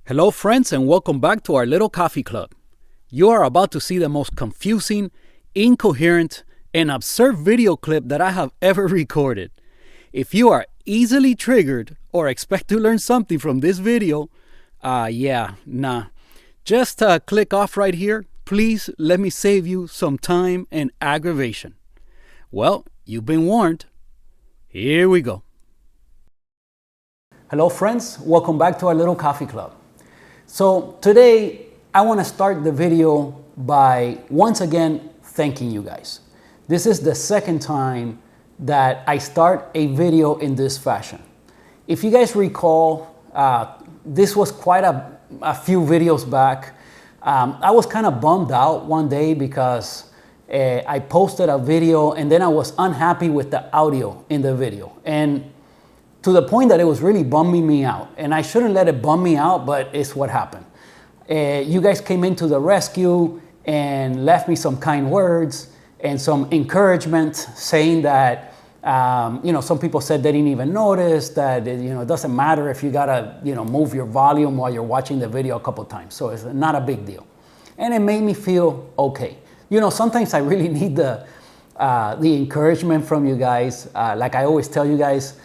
Hello, friends, and welcome back to our little coffee club. You are about to see the most confusing, incoherent, and absurd video clip that I have ever recorded. If you are easily triggered or expect to learn something from this video, just click off right here. Please let me save you some time and aggravation. Well, you've been warned. Here we go. Hello, friends. Welcome back to our little coffee club. So today, I want to start the video by once again thanking you guys. This is the second time that I start a video in this fashion. If you guys recall, this was quite a few videos back. I was kind of bummed out one day because I posted a video and then I was unhappy with the audio in the video. And to the point that it was really bumming me out. And I shouldn't let it bum me out, but it's what happened. You guys came into the rescue and left me some kind words and some encouragement, saying that, some people said they didn't even notice, that, it doesn't matter if you gotta, move your volume while you're watching the video a couple times. So it's not a big deal. And it made me feel okay. Sometimes I really need the encouragement from you guys. Like I always tell you guys,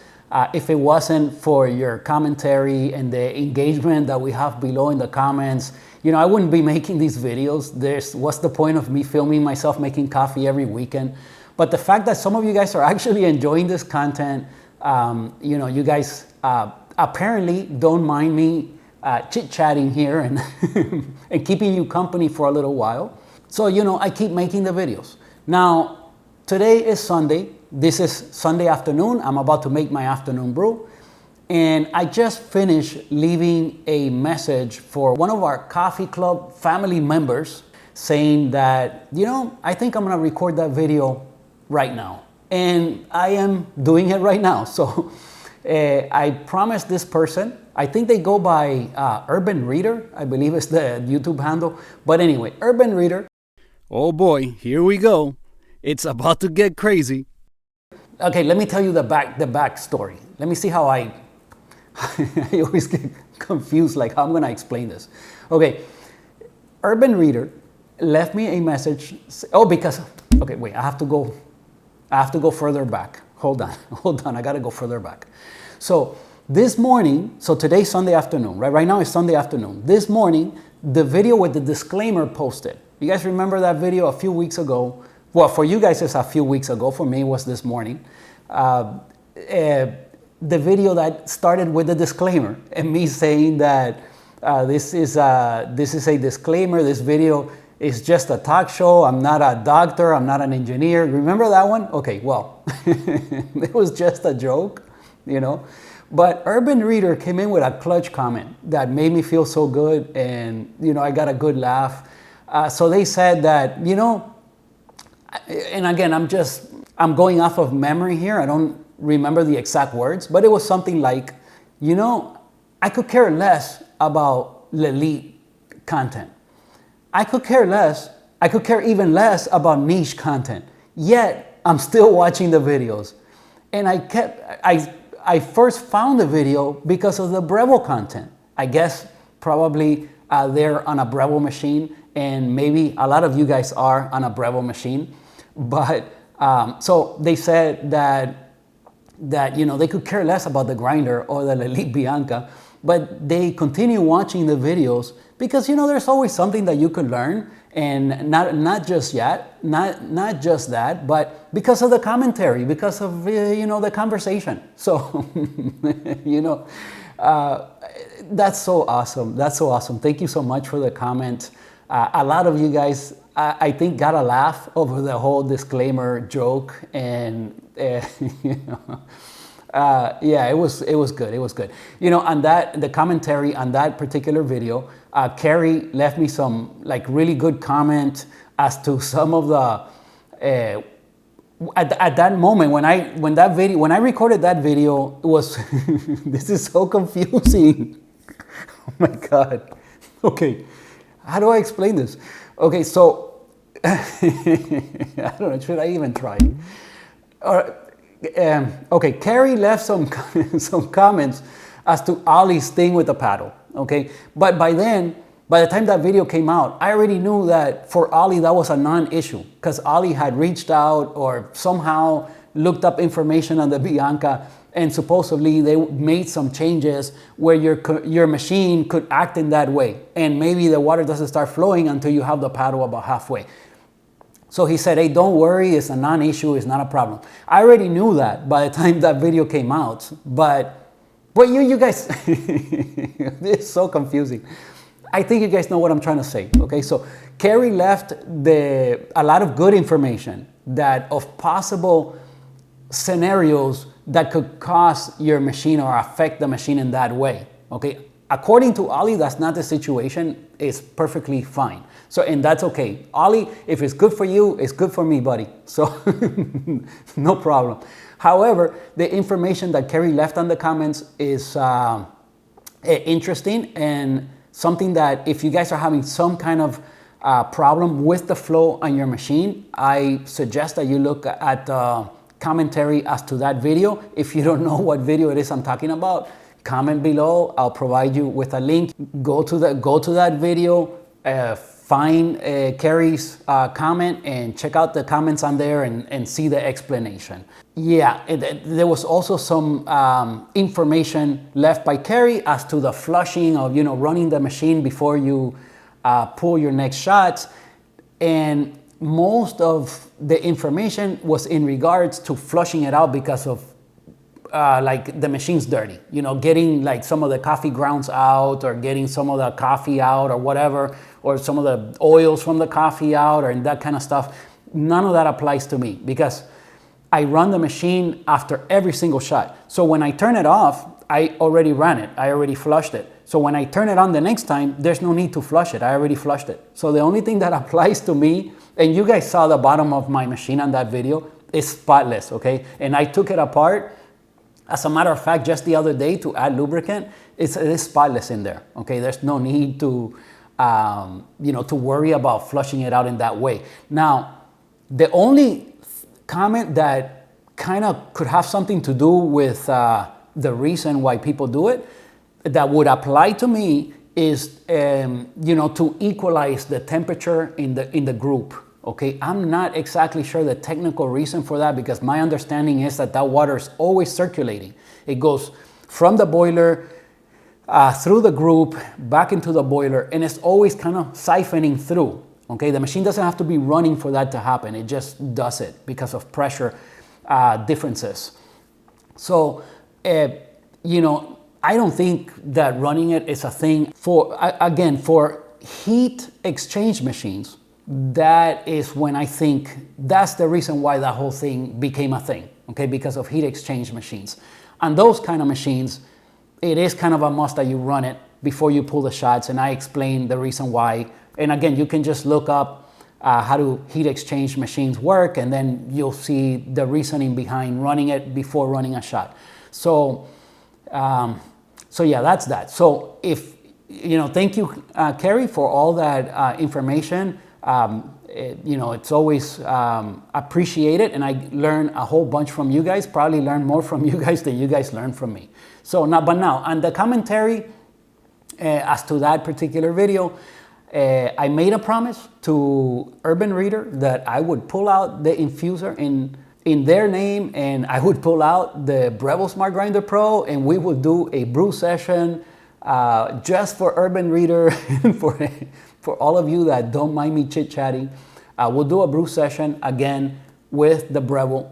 if it wasn't for your commentary and the engagement that we have below in the comments, I wouldn't be making these videos. What's the point of me filming myself making coffee every weekend? But the fact that some of you guys are actually enjoying this content, you guys apparently don't mind me chit-chatting here and, and keeping you company for a little while. So, I keep making the videos. Now, today is Sunday. This is Sunday afternoon. I'm about to make my afternoon brew. And I just finished leaving a message for one of our coffee club family members saying that, I think I'm gonna record that video right now. And I am doing it right now. So I promised this person, I think they go by Urban Reader, I believe is the YouTube handle. But anyway, Urban Reader. Oh boy, here we go. It's about to get crazy. Okay, let me tell you the backstory. Let me see how I always get confused, like how I'm gonna explain this. Okay, Urban Reader left me a message. I have to go further back. Hold on, I gotta go further back. So this morning, so today's Sunday afternoon, right? Right now it's Sunday afternoon. This morning, the video with the disclaimer posted. You guys remember that video a few weeks ago? Well, for you guys, it's a few weeks ago. For me, it was this morning. The video that started with the disclaimer and me saying that this is a disclaimer. This video is just a talk show. I'm not a doctor. I'm not an engineer. Remember that one? Okay, well, it was just a joke, But Urban Reader came in with a clutch comment that made me feel so good, and I got a good laugh. So they said that, and again, I'm going off of memory here. I don't remember the exact words, but it was something like, I could care less about Lelit content. I could care even less about niche content. Yet, I'm still watching the videos. And I first found the video because of the Breville content. I guess probably they're on a Breville machine, and maybe a lot of you guys are on a Breville machine. But so they said that they could care less about the grinder or the Lelit Bianca, but they continue watching the videos because there's always something that you can learn, and not just that, but because of the commentary, because of the conversation. So that's so awesome. That's so awesome. Thank you so much for the comment. A lot of you guys, I think, got a laugh over the whole disclaimer joke, and it was good. It was good. On the commentary on that particular video, Carrie left me some really good comment as to some of the. At that moment when I recorded that video, it was this is so confusing. Oh my God. Okay. How do I explain this? Okay, so I don't know. Should I even try? Okay, Carrie left some comments as to Ollie's thing with the paddle. okay? But by then, by the time that video came out, I already knew that for Ollie, that was a non-issue, because Ollie had reached out or somehow looked up information on the Bianca, and supposedly they made some changes where your machine could act in that way. And maybe the water doesn't start flowing until you have the paddle about halfway. So he said, hey, don't worry, it's a non-issue, it's not a problem. I already knew that by the time that video came out, but you guys, it's so confusing. I think you guys know what I'm trying to say, okay? So Carrie left a lot of good information that of possible scenarios that could cause your machine or affect the machine in that way, okay? According to Ollie, that's not the situation. It's perfectly fine. So, and that's okay. Ollie, if it's good for you, it's good for me, buddy. So, no problem. However, the information that Carrie left on the comments is interesting and something that if you guys are having some kind of problem with the flow on your machine, I suggest that you look at commentary as to that video. If you don't know what video it is I'm talking about, comment below. I'll provide you with a link. Go to that video, find Carrie's comment and check out the comments on there and see the explanation. Yeah, there was also some information left by Carrie as to the flushing of, running the machine before you pull your next shots. And most of the information was in regards to flushing it out because of like the machine's dirty, getting like some of the coffee grounds out or getting some of the coffee out or whatever, or some of the oils from the coffee out or that kind of stuff. None of that applies to me because I run the machine after every single shot. So when I turn it off, I already ran it. I already flushed it. So when I turn it on the next time, there's no need to flush it. I already flushed it. So the only thing that applies to me, and you guys saw the bottom of my machine on that video, is spotless, okay? And I took it apart. As a matter of fact, just the other day to add lubricant, it is spotless in there, okay? There's no need to, to worry about flushing it out in that way. Now, the only comment that kind of could have something to do with the reason why people do it, that would apply to me is, to equalize the temperature in the group. Okay, I'm not exactly sure the technical reason for that because my understanding is that water is always circulating. It goes from the boiler through the group back into the boiler, and it's always kind of siphoning through. Okay, the machine doesn't have to be running for that to happen. It just does it because of pressure differences. So, I don't think that running it is a thing for heat exchange machines. That is when I think that's the reason why that whole thing became a thing, okay, because of heat exchange machines. And those kind of machines, it is kind of a must that you run it before you pull the shots, and I explain the reason why. And again, you can just look up how do heat exchange machines work, and then you'll see the reasoning behind running it before running a shot. So, yeah, that's that. So thank you, Carrie, for all that information. It's always appreciated, and I learn a whole bunch from you guys, probably learn more from you guys than you guys learn from me. So now, on the commentary as to that particular video, I made a promise to Urban Reader that I would pull out the Infuser in their name, and I would pull out the Breville Smart Grinder Pro, and we would do a brew session just for Urban Reader for all of you that don't mind me chit-chatting. We'll do a brew session again with the Breville.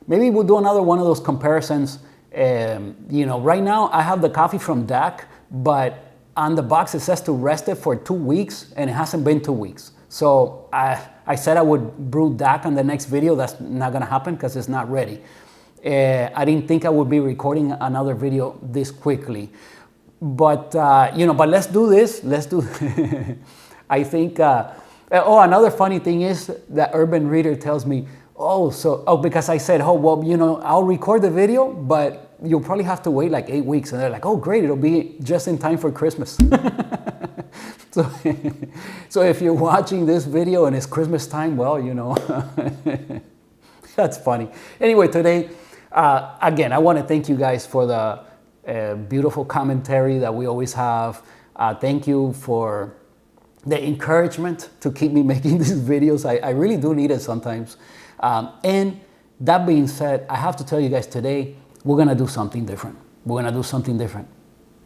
Maybe we'll do another one of those comparisons. Right now I have the coffee from DAC, but on the box it says to rest it for 2 weeks, and it hasn't been 2 weeks. So I said I would brew DAC on the next video. That's not gonna happen because it's not ready. I didn't think I would be recording another video this quickly. But, but let's do this. Let's do, I think, another funny thing is that Urban Reader tells me, because I said, I'll record the video, but you'll probably have to wait like 8 weeks. And they're like, oh, great, it'll be just in time for Christmas. So if you're watching this video and it's Christmas time, well, that's funny. Anyway, today, again, I want to thank you guys for beautiful commentary that we always have. Thank you for the encouragement to keep me making these videos. I really do need it sometimes. And that being said, I have to tell you guys today, we're gonna do something different. We're gonna do something different.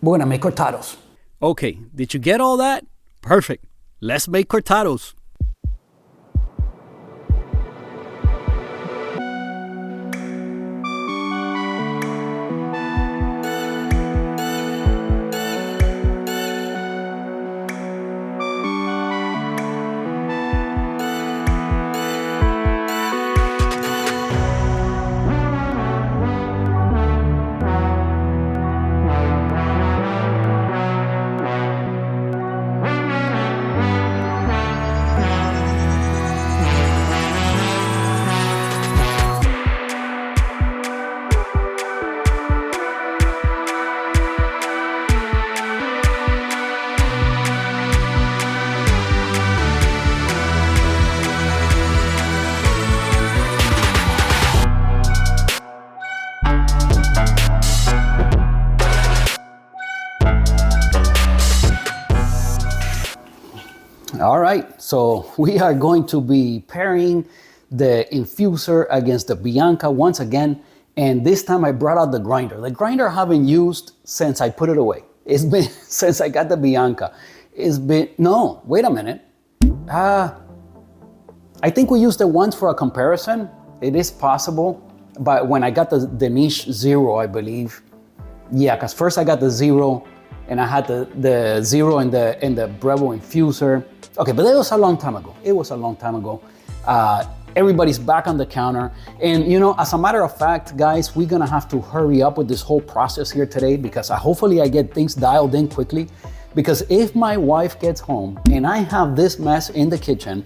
We're gonna make cortados. Okay, did you get all that? Perfect. Let's make cortados. All right, so we are going to be pairing the Infuser against the Bianca once again, and this time I brought out the grinder. The grinder I haven't used since I put it away. It's been since I got the Bianca. It's been, no, wait a minute. I think we used it once for a comparison. It is possible, but when I got the niche 0, I believe. Yeah, because first I got the 0, and I had the 0 in the Breville Infuser. Okay, but that was a long time ago. It was a long time ago. Everybody's back on the counter. And you know, as a matter of fact, guys, we're gonna have to hurry up with this whole process here today because hopefully I get things dialed in quickly. Because if my wife gets home and I have this mess in the kitchen,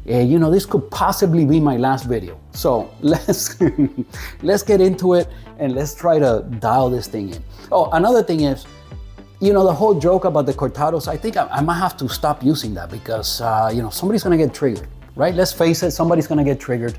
you know, this could possibly be my last video. So let's get into it and let's try to dial this thing in. Oh, another thing is, you know, the whole joke about the cortados, I think I might have to stop using that because, you know, somebody's gonna get triggered, right? Let's face it, somebody's gonna get triggered.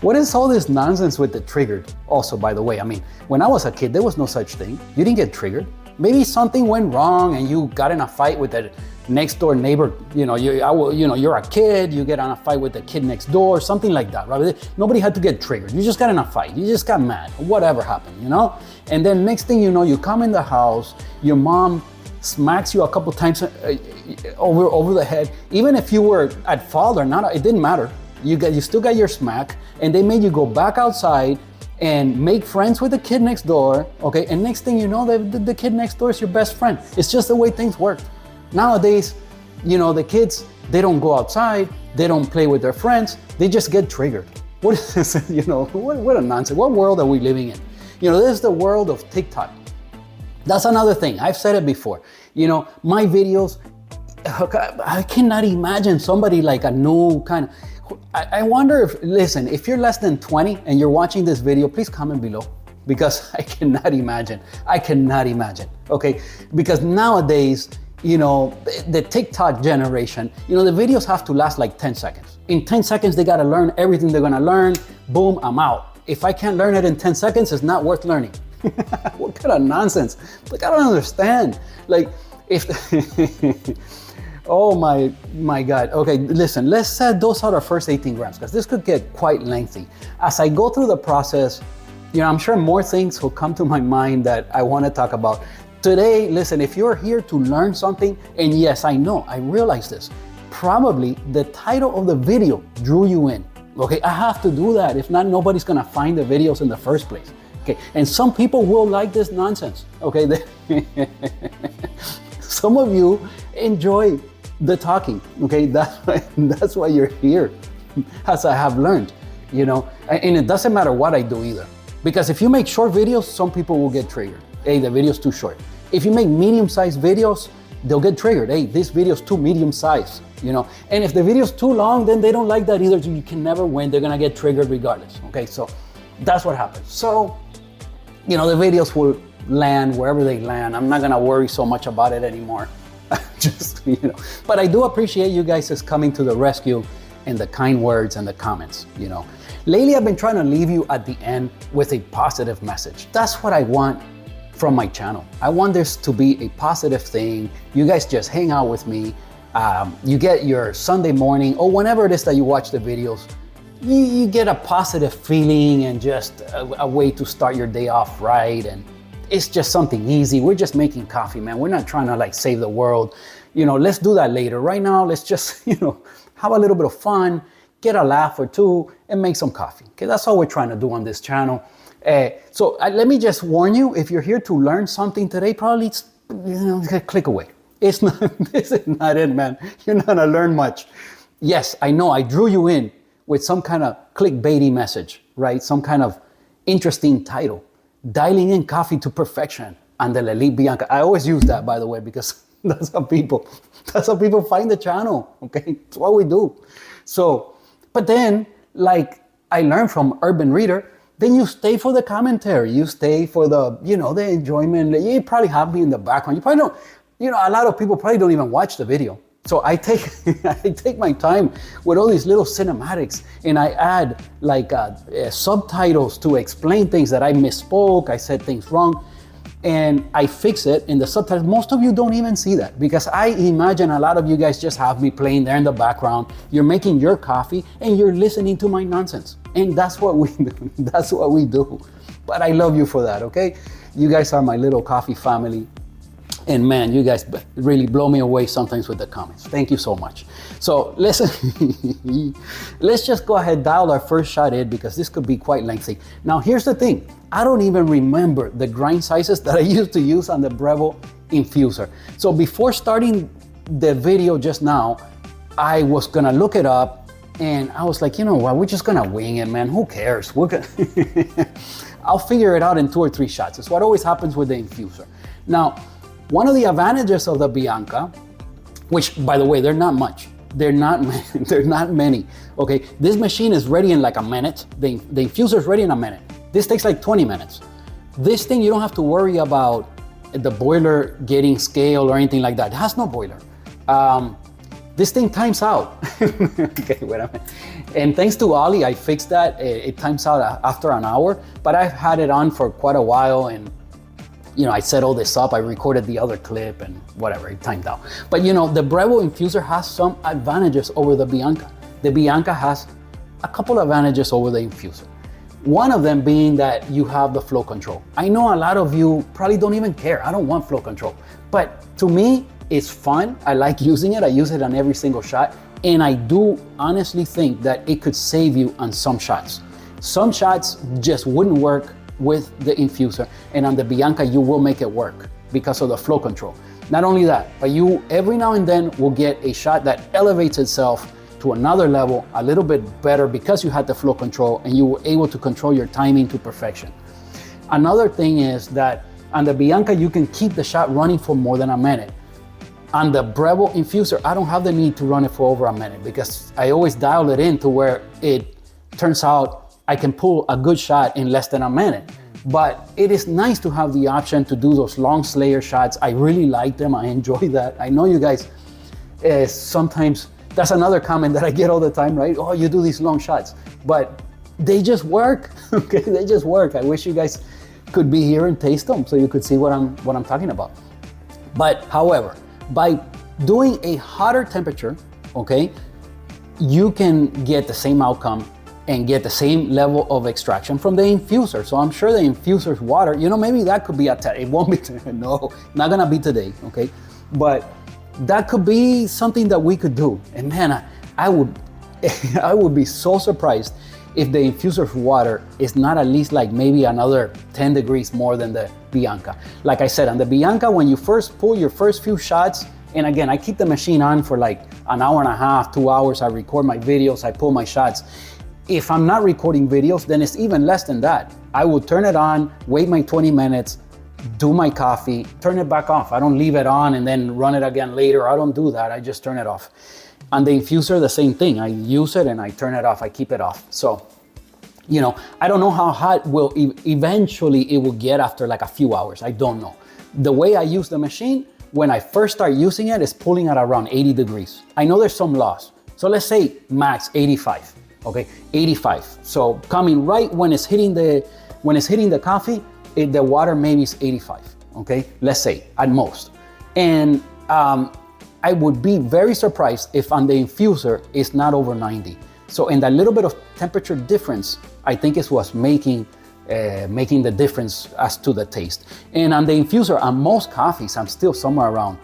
What is all this nonsense with the triggered? Also, by the way, I mean, when I was a kid, there was no such thing. You didn't get triggered. Maybe something went wrong and you got in a fight with the next door neighbor. You know, you're a kid, you get in a fight with the kid next door, something like that, right? Nobody had to get triggered. You just got in a fight. You just got mad. Whatever happened, you know? And then next thing you know, you come in the house, your mom smacks you a couple times over the head. Even if you were at fault or not, it didn't matter. You still got your smack, and they made you go back outside and make friends with the kid next door, okay? And next thing you know, the kid next door is your best friend. It's just the way things work. Nowadays, you know, the kids, they don't go outside, they don't play with their friends, they just get triggered. What is this, you know, what a nonsense. What world are we living in? You know, this is the world of TikTok. That's another thing, I've said it before. You know, my videos, I cannot imagine somebody like a new kind of, I wonder if, listen, if you're less than 20 and you're watching this video, please comment below because I cannot imagine, okay? Because nowadays, you know, the TikTok generation, you know, the videos have to last like 10 seconds. In 10 seconds, they gotta learn everything they're gonna learn, boom, I'm out. If I can't learn it in 10 seconds, it's not worth learning. What kind of nonsense? Like, I don't understand. Like, if, oh my God. Okay, listen, let's set those are our first 18 grams because this could get quite lengthy. As I go through the process, you know, I'm sure more things will come to my mind that I want to talk about. Today, listen, if you're here to learn something, and yes, I know, I realize this, probably the title of the video drew you in. Okay, I have to do that. If not, nobody's gonna find the videos in the first place. Okay, and some people will like this nonsense. Okay, some of you enjoy the talking. Okay, that's why you're here, as I have learned. You know, and it doesn't matter what I do either, because if you make short videos, some people will get triggered. Hey, the video's too short. If you make medium-sized videos, they'll get triggered. Hey, this video's too medium-sized, you know? And if the video's too long, then they don't like that either. So you can never win. They're gonna get triggered regardless, okay? So that's what happens. So, you know, the videos will land wherever they land. I'm not gonna worry so much about it anymore. Just, you know. But I do appreciate you guys coming to the rescue and the kind words and the comments, you know. Lately, I've been trying to leave you at the end with a positive message. That's what I want from my channel. I want this to be a positive thing. You guys just hang out with me. You get your Sunday morning or whenever it is that you watch the videos, you get a positive feeling and just a way to start your day off right. And it's just something easy. We're just making coffee, man. We're not trying to like save the world. You know, let's do that later. Right now, let's just, you know, have a little bit of fun, get a laugh or two, and make some coffee. Okay, that's all we're trying to do on this channel. So let me just warn you, if you're here to learn something today, probably, click away. It's not, this is not it, man. You're not gonna learn much. Yes, I know, I drew you in with some kind of clickbaity message, right? Some kind of interesting title. Dialing in coffee to perfection and the Lelit Bianca. I always use that, by the way, because that's how people find the channel, okay? It's what we do. So, but then, like I learned from Urban Reader, then you stay for the commentary. You stay for the, the enjoyment. You probably have me in the background. You probably don't, a lot of people probably don't even watch the video. So I take my time with all these little cinematics and I add like subtitles to explain things that I misspoke, I said things wrong, and I fix it in the subtitles. Most of you don't even see that because I imagine a lot of you guys just have me playing there in the background. You're making your coffee and you're listening to my nonsense. And that's what we do. That's what we do. But I love you for that, okay? You guys are my little coffee family. And man, you guys really blow me away sometimes with the comments. Thank you so much. So let's just go ahead, dial our first shot in because this could be quite lengthy. Now here's the thing. I don't even remember the grind sizes that I used to use on the Breville Infuser. So before starting the video just now, I was gonna look it up and I was like, you know what, we're just gonna wing it, man. Who cares? We're gonna I'll figure it out in 2 or 3 shots. It's what always happens with the Infuser. Now, one of the advantages of the Bianca, which by the way, they're not much. They're not many. Okay, this machine is ready in like a minute. The Infuser is ready in a minute. This takes like 20 minutes. This thing, you don't have to worry about the boiler getting scale or anything like that. It has no boiler. This thing times out. Okay, wait a minute. And thanks to Ollie, I fixed that. It times out after an hour, but I've had it on for quite a while and I set all this up, I recorded the other clip and whatever, it timed out. But the Breville Infuser has some advantages over the Bianca. The Bianca has a couple of advantages over the Infuser. One of them being that you have the flow control. I know a lot of you probably don't even care. I don't want flow control. But to me, it's fun. I like using it. I use it on every single shot. And I do honestly think that it could save you on some shots. Some shots just wouldn't work with the Infuser, and on the Bianca you will make it work because of the flow control. Not only that, but you every now and then will get a shot that elevates itself to another level a little bit better because you had the flow control and you were able to control your timing to perfection. Another thing is that on the Bianca you can keep the shot running for more than a minute. On the Breville Infuser, I don't have the need to run it for over a minute because I always dial it in to where it turns out I can pull a good shot in less than a minute. But it is nice to have the option to do those long slayer shots. I really like them. I enjoy that. I know you guys sometimes, that's another comment that I get all the time, right? Oh, you do these long shots, but they just work. Okay, they just work. I wish you guys could be here and taste them so you could see what I'm talking about. But however, by doing a hotter temperature, okay, you can get the same outcome and get the same level of extraction from the Infuser. So I'm sure the Infuser's water, maybe that could be it won't be today. No, not gonna be today, okay? But that could be something that we could do. And man, I would be so surprised if the Infuser's water is not at least like maybe another 10 degrees more than the Bianca. Like I said, on the Bianca, when you first pull your first few shots, and again, I keep the machine on for like an hour and a half, 2 hours, I record my videos, I pull my shots. If I'm not recording videos, then it's even less than that. I will turn it on, wait my 20 minutes, do my coffee, turn it back off. I don't leave it on and then run it again later. I don't do that. I just turn it off. On the Infuser, the same thing. I use it and I turn it off. I keep it off. So, I don't know how hot eventually it will get after like a few hours. I don't know. The way I use the machine, when I first start using it, is pulling at around 80 degrees. I know there's some laws. So let's say max 85. okay? 85. So coming right when it's hitting the coffee, the water maybe is 85, okay? Let's say at most. And I would be very surprised if on the infuser it's not over 90. So in that little bit of temperature difference, I think is what's making the difference as to the taste. And on the infuser, on most coffees, I'm still somewhere around,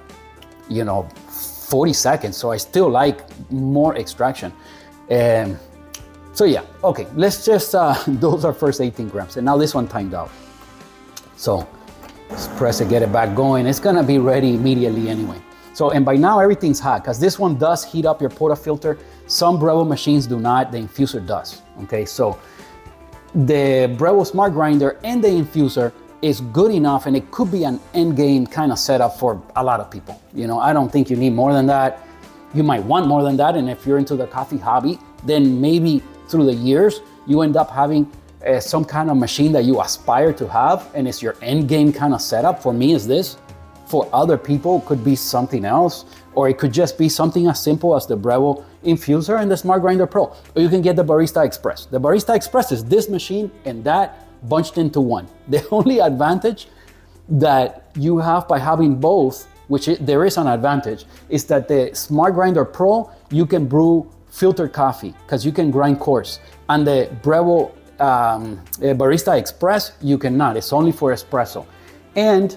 40 seconds. So I still like more extraction. So yeah, okay, let's just, those are first 18 grams. And now this one timed out. So let's press it, get it back going. It's gonna be ready immediately anyway. So, and by now everything's hot, because this one does heat up your portafilter. Some Breville machines do not, the infuser does, okay? So the Breville Smart Grinder and the infuser is good enough, and it could be an end game kind of setup for a lot of people. I don't think you need more than that. You might want more than that, and if you're into the coffee hobby, then maybe through the years, you end up having some kind of machine that you aspire to have, and it's your end game kind of setup. For me, is this. For other people, it could be something else, or it could just be something as simple as the Breville Infuser and the Smart Grinder Pro. Or you can get the Barista Express. The Barista Express is this machine and that bunched into one. The only advantage that you have by having both, there is an advantage, is that the Smart Grinder Pro, you can brew filtered coffee because you can grind coarse. And the Breville Barista Express, you cannot. It's only for espresso. And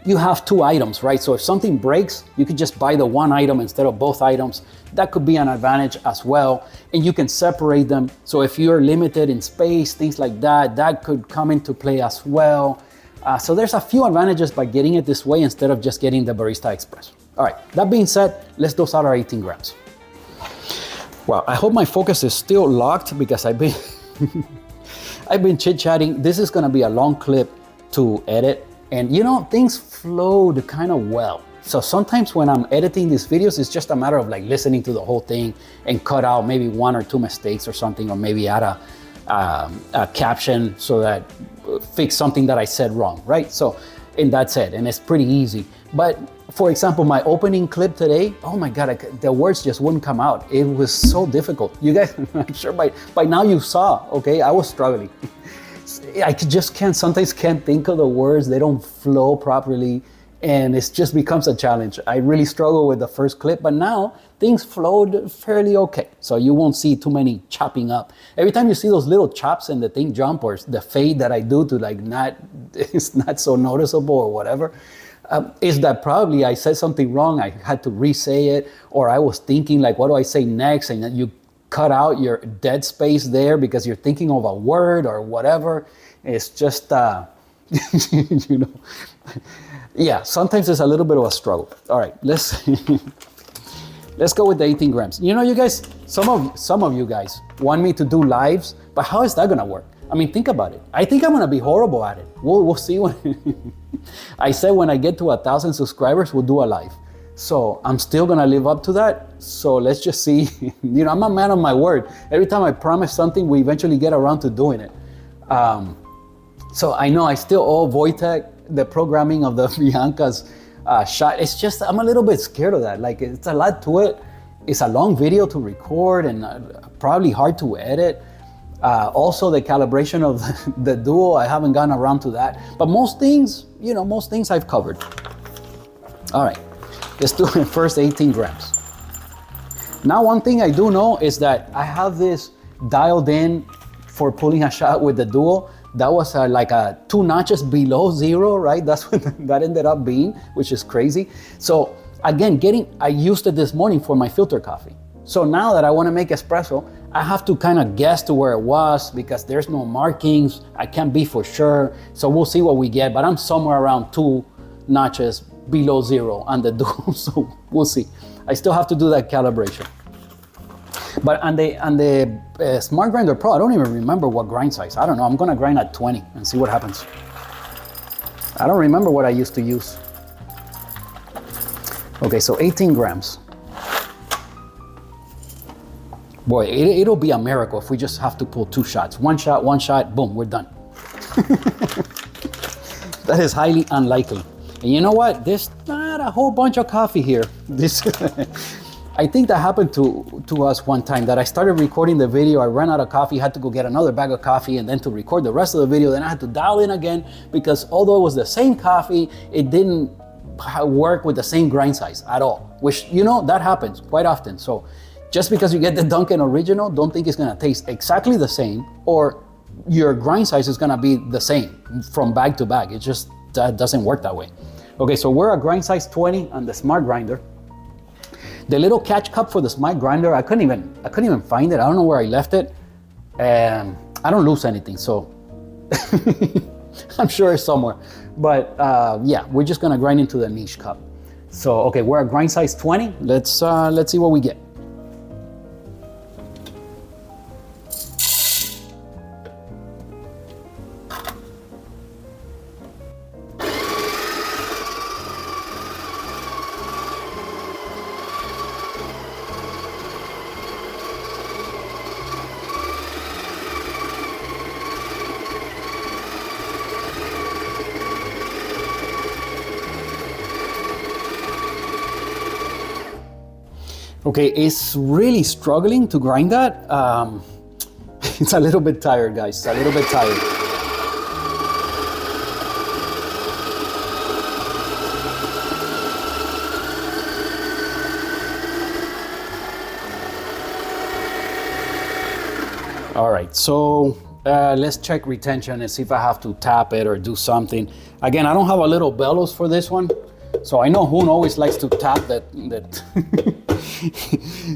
you have two items, right? So if something breaks, you could just buy the one item instead of both items. That could be an advantage as well. And you can separate them. So if you're limited in space, things like that, that could come into play as well. So there's a few advantages by getting it this way instead of just getting the Barista Express. All right, that being said, let's dose out our 18 grams. Well, I hope my focus is still locked because I've been chit-chatting. This is gonna be a long clip to edit. And things flowed kind of well. So sometimes when I'm editing these videos, it's just a matter of like listening to the whole thing and cut out maybe one or two mistakes or something, or maybe add a caption so that fix something that I said wrong, right? So, and that's it, and it's pretty easy. But for example, my opening clip today, oh my God, the words just wouldn't come out. It was so difficult. You guys, I'm sure by now you saw, okay, I was struggling. I sometimes can't think of the words. They don't flow properly, and it just becomes a challenge. I really struggle with the first clip, but now things flowed fairly okay. So you won't see too many chopping up. Every time you see those little chops and the thing jump, or the fade that I do to it's not so noticeable or whatever, is that probably I said something wrong. I had to re-say it, or I was thinking like, what do I say next? And then you cut out your dead space there because you're thinking of a word or whatever. It's just, yeah, sometimes it's a little bit of a struggle. All right, let's go with the 18 grams. You guys, some of you guys want me to do lives, but how is that gonna work? I mean, think about it. I think I'm gonna be horrible at it. We'll see when, I said when I get to 1,000 subscribers, we'll do a live. So I'm still gonna live up to that. So let's just see. I'm a man of my word. Every time I promise something, we eventually get around to doing it. So I know I still owe Wojtek the programming of the Bianca's shot. It's just, I'm a little bit scared of that. Like, it's a lot to it. It's a long video to record and probably hard to edit. Also the calibration of the duo, I haven't gotten around to that. But most things I've covered. All right. Let's do the first 18 grams. Now, one thing I do know is that I have this dialed in for pulling a shot with the Duo. That was like 2 notches below 0, right? That's what that ended up being, which is crazy. So again, I used it this morning for my filter coffee. So now that I want to make espresso, I have to kind of guess to where it was because there's no markings. I can't be for sure. So we'll see what we get, but I'm somewhere around 2 notches below 0 on the Duo, so we'll see. I still have to do that calibration. But on the Smart Grinder Pro, I don't even remember what grind size. I don't know. I'm gonna grind at 20 and see what happens. I don't remember what I used to use. Okay, so 18 grams. Boy, it'll be a miracle if we just have to pull 2 shots. One shot, boom, we're done. That is highly unlikely. And you know what? There's not a whole bunch of coffee here. I think that happened to us one time, that I started recording the video, I ran out of coffee, had to go get another bag of coffee, and then to record the rest of the video, then I had to dial in again, because although it was the same coffee, it didn't work with the same grind size at all, which, you know, that happens quite often. So just because you get the Dunkin' Original, don't think it's gonna taste exactly the same, or your grind size is gonna be the same from bag to bag. It just doesn't work that way. Okay, so we're at grind size 20 on the Smart Grinder. The little catch cup for the Smart Grinder, I couldn't even find it. I don't know where I left it. And I don't lose anything, so I'm sure it's somewhere. But yeah, we're just gonna grind into the niche cup. So okay, we're at grind size 20. Let's see what we get. Okay, it's really struggling to grind that. It's a little bit tired, guys, it's a little bit tired. All right, so let's check retention and see if I have to tap it or do something. Again, I don't have a little bellows for this one. So I know Hoon always likes to tap that.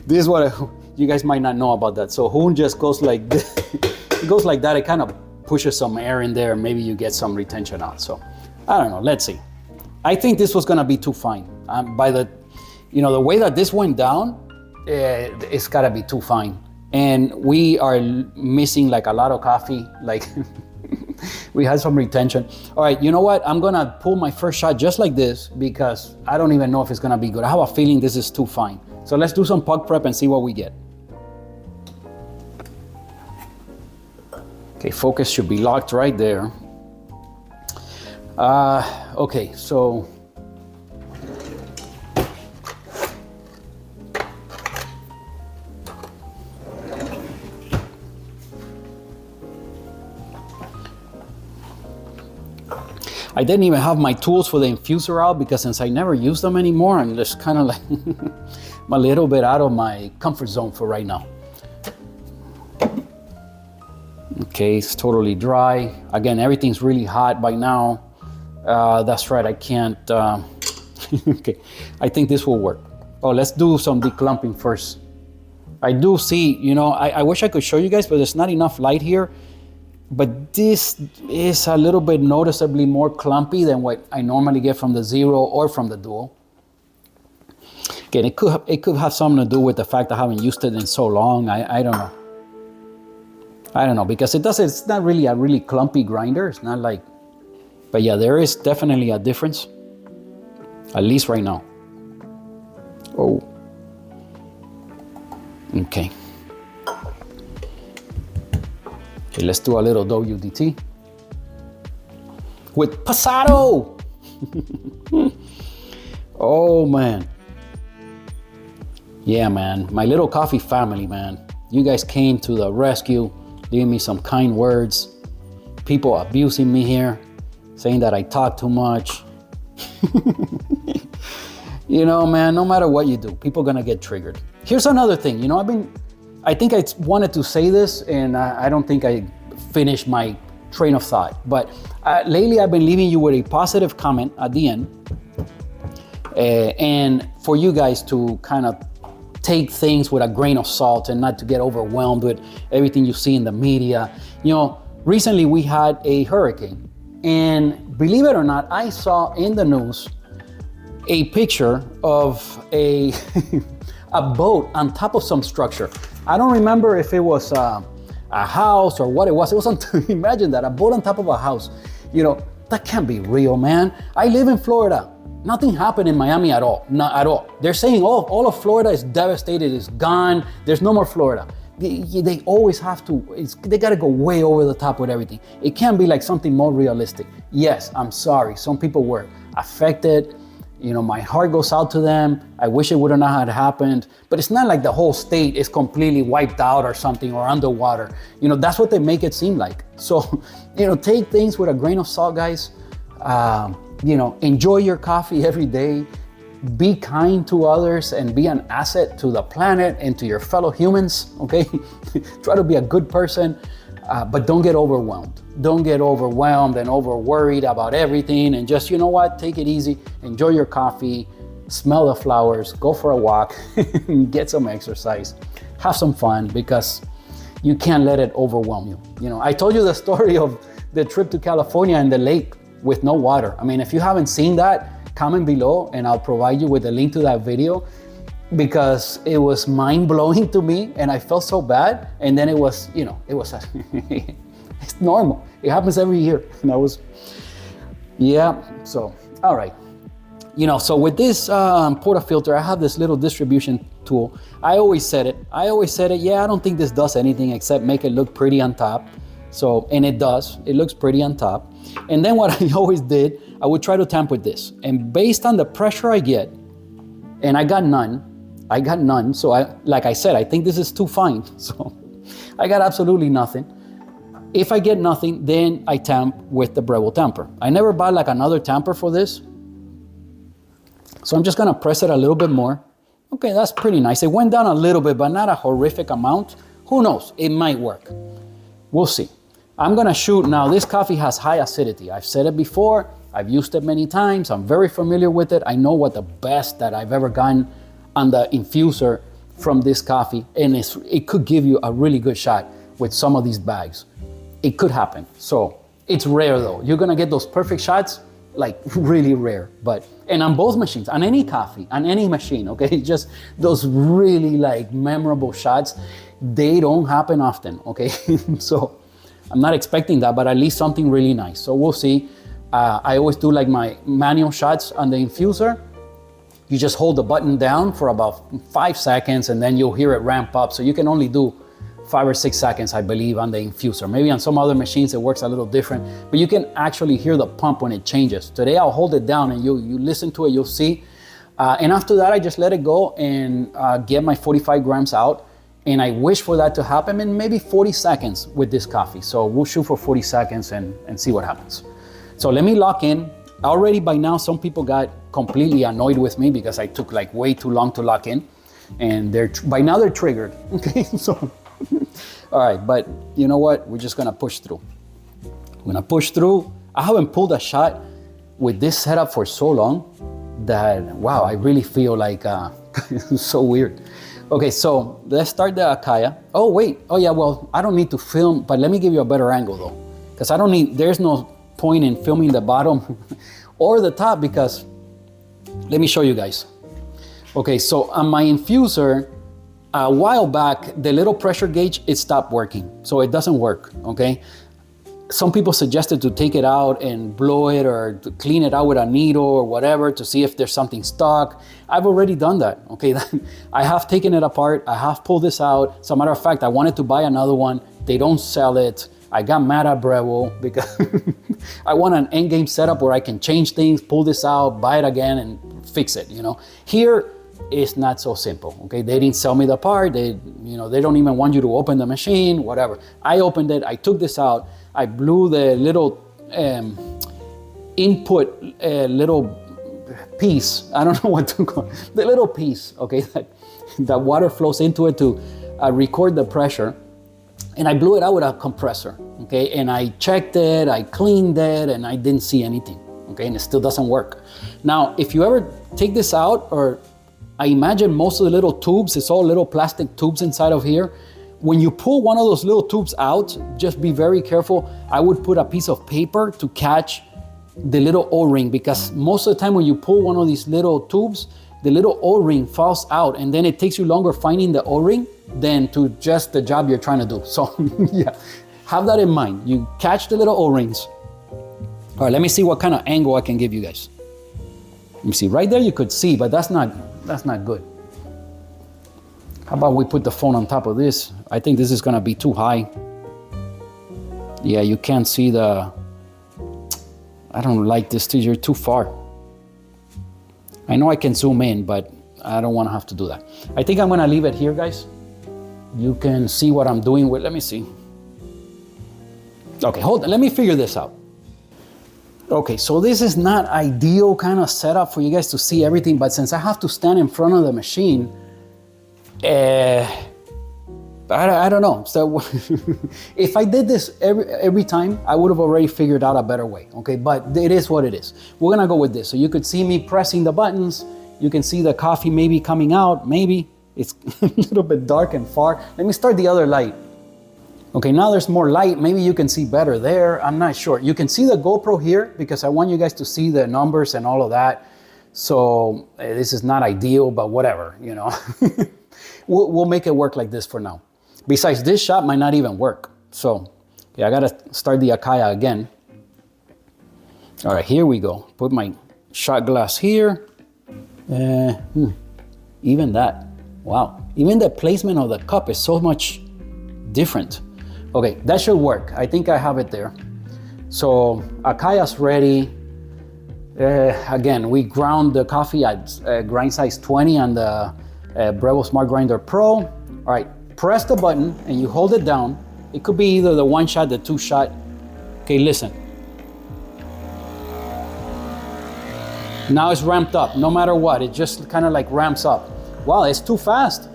This is what you guys might not know about that. So Hoon just goes like this. It goes like that. It kind of pushes some air in there. Maybe you get some retention out. So I don't know. Let's see. I think this was gonna be too fine. By the, you know, the way that this went down, it's gotta be too fine. And we are missing like a lot of coffee. Like we had some retention. All right, you know what? I'm gonna pull my first shot just like this, because I don't even know if it's gonna be good. I have a feeling this is too fine. So let's do some puck prep and see what we get. Okay, focus should be locked right there. Okay, so I didn't even have my tools for the infuser out, because since I never use them anymore, I'm just kind of like a little bit out of my comfort zone for right now. Okay, it's totally dry. Again, everything's really hot by now. That's right, I can't, okay, I think this will work. Oh, let's do some declumping first. I do see, you know, I wish I could show you guys, but there's not enough light here. But this is a little bit noticeably more clumpy than what I normally get from the Zero or from the Dual. Again, it could have something to do with the fact I haven't used it in so long. I don't know. I don't know, because it's not really a really clumpy grinder. It's not like, but yeah, there is definitely a difference, at least right now. Oh, okay. Okay, let's do a little WDT with Pasado. Oh man. Yeah, man, my little coffee family, man. You guys came to the rescue, leaving me some kind words. People abusing me here, saying that I talk too much. You know, man, no matter what you do, people are gonna get triggered. Here's another thing, you know, I think I wanted to say this, and I don't think I finished my train of thought, but lately I've been leaving you with a positive comment at the end, and for you guys to kind of take things with a grain of salt and not to get overwhelmed with everything you see in the media. You know, recently we had a hurricane, and believe it or not, I saw in the news a picture of a boat on top of some structure. I don't remember if it was a house or what it was. It wasn't, imagine that, a boat on top of a house. You know, that can't be real, man. I live in Florida. Nothing happened in Miami at all, not at all. They're saying, oh, all of Florida is devastated, it's gone, there's no more Florida. They always have to, they gotta go way over the top with everything. It can't be like something more realistic. Yes, I'm sorry, some people were affected. You know, my heart goes out to them. I wish it would have not had happened, but it's not like the whole state is completely wiped out or something or underwater. You know, that's what they make it seem like. So, you know, take things with a grain of salt, guys. You know, enjoy your coffee every day. Be kind to others and be an asset to the planet and to your fellow humans, okay? Try to be a good person, but don't get overwhelmed. Don't get overwhelmed and over worried about everything, and just, you know what, take it easy, enjoy your coffee, smell the flowers, go for a walk, get some exercise, have some fun, because you can't let it overwhelm you. You know, I told you the story of the trip to California and the lake with no water. I mean, if you haven't seen that, comment below and I'll provide you with a link to that video, because it was mind-blowing to me and I felt so bad. And then it was, you know, it was it's normal. It happens every year. And I was, yeah, so, all right. You know, so with this portafilter, I have this little distribution tool. I always said it, yeah, I don't think this does anything except make it look pretty on top. So, and it does, it looks pretty on top. And then what I always did, I would try to tamp with this. And based on the pressure I get, and I got none. So like I said, I think this is too fine. So I got absolutely nothing. If I get nothing, then I tamp with the Breville tamper. I never bought like another tamper for this. So I'm just gonna press it a little bit more. Okay, that's pretty nice. It went down a little bit, but not a horrific amount. Who knows, it might work. We'll see. I'm gonna shoot now. This coffee has high acidity. I've said it before, I've used it many times. I'm very familiar with it. I know what the best that I've ever gotten on the infuser from this coffee, and it could give you a really good shot with some of these bags. It could happen. So it's rare though. You're gonna get those perfect shots, like really rare. And on both machines, on any coffee, on any machine, okay? Just those really like memorable shots, they don't happen often, okay? So I'm not expecting that, but at least something really nice. So we'll see. I always do like my manual shots on the infuser. You just hold the button down for about 5 seconds and then you'll hear it ramp up. So you can only do 5 or 6 seconds, I believe, on the infuser. Maybe on some other machines it works a little different, but you can actually hear the pump when it changes. Today I'll hold it down and you listen to it, you'll see. And after that, I just let it go and get my 45 grams out. And I wish for that to happen in maybe 40 seconds with this coffee. So we'll shoot for 40 seconds and see what happens. So let me lock in. Already by now, some people got completely annoyed with me because I took like way too long to lock in. And by now they're triggered, okay? So, all right, but you know what? We're just gonna push through. We're gonna push through. I haven't pulled a shot with this setup for so long that, wow, I really feel like it's so weird. Okay, so let's start the Akaya. Oh, wait. Oh, yeah, well, I don't need to film, but let me give you a better angle, though. Because there's no point in filming the bottom or the top, because let me show you guys. Okay, so on my infuser, a while back, the little pressure gauge, it stopped working. So it doesn't work, okay? Some people suggested to take it out and blow it or to clean it out with a needle or whatever to see if there's something stuck. I've already done that, okay? I have taken it apart. I have pulled this out. As a matter of fact, I wanted to buy another one. They don't sell it. I got mad at Breville because I want an endgame setup where I can change things, pull this out, buy it again and fix it, you know? Here, it's not so simple, okay? They didn't sell me the part. They don't even want you to open the machine, whatever. I opened it, I took this out. I blew the little input little piece. I don't know what to call it. The little piece, okay, that water flows into it to record the pressure. And I blew it out with a compressor, okay? And I checked it, I cleaned it, and I didn't see anything, okay? And it still doesn't work. Now, if you ever take this out, or I imagine most of the little tubes, it's all little plastic tubes inside of here. When you pull one of those little tubes out, just be very careful. I would put a piece of paper to catch the little O-ring, because most of the time when you pull one of these little tubes, the little O-ring falls out and then it takes you longer finding the O-ring than to just the job you're trying to do. So yeah, have that in mind. You catch the little O-rings. All right, let me see what kind of angle I can give you guys. Let me see, right there you could see, but that's not good. How about we put the phone on top of this? I think this is gonna be too high. Yeah, you can't see I don't like this, you're too far. I know I can zoom in, but I don't want to have to do that. I think I'm going to leave it here, guys. You can see what I'm doing with, let me see. Okay, hold on, let me figure this out. Okay, so this is not ideal kind of setup for you guys to see everything, but since I have to stand in front of the machine, I don't know. So if I did this every time, I would have already figured out a better way, okay? But it is what it is. We're gonna go with this. So you could see me pressing the buttons. You can see the coffee maybe coming out, maybe. It's a little bit dark and far. Let me start the other light. Okay, now there's more light. Maybe you can see better there. I'm not sure. You can see the GoPro here because I want you guys to see the numbers and all of that. So this is not ideal, but whatever, you know. We'll make it work like this for now. Besides, this shot might not even work. So yeah, I gotta start the Akaya again. All right, here we go. Put my shot glass here. Even that, wow. Even the placement of the cup is so much different. Okay, that should work. I think I have it there. So Akaya's ready. Again, we ground the coffee at grind size 20 on the Breville Smart Grinder Pro. All right, press the button and you hold it down. It could be either the one shot, the two shot. Okay, listen. Now it's ramped up, no matter what. It just kind of like ramps up. Wow, it's too fast.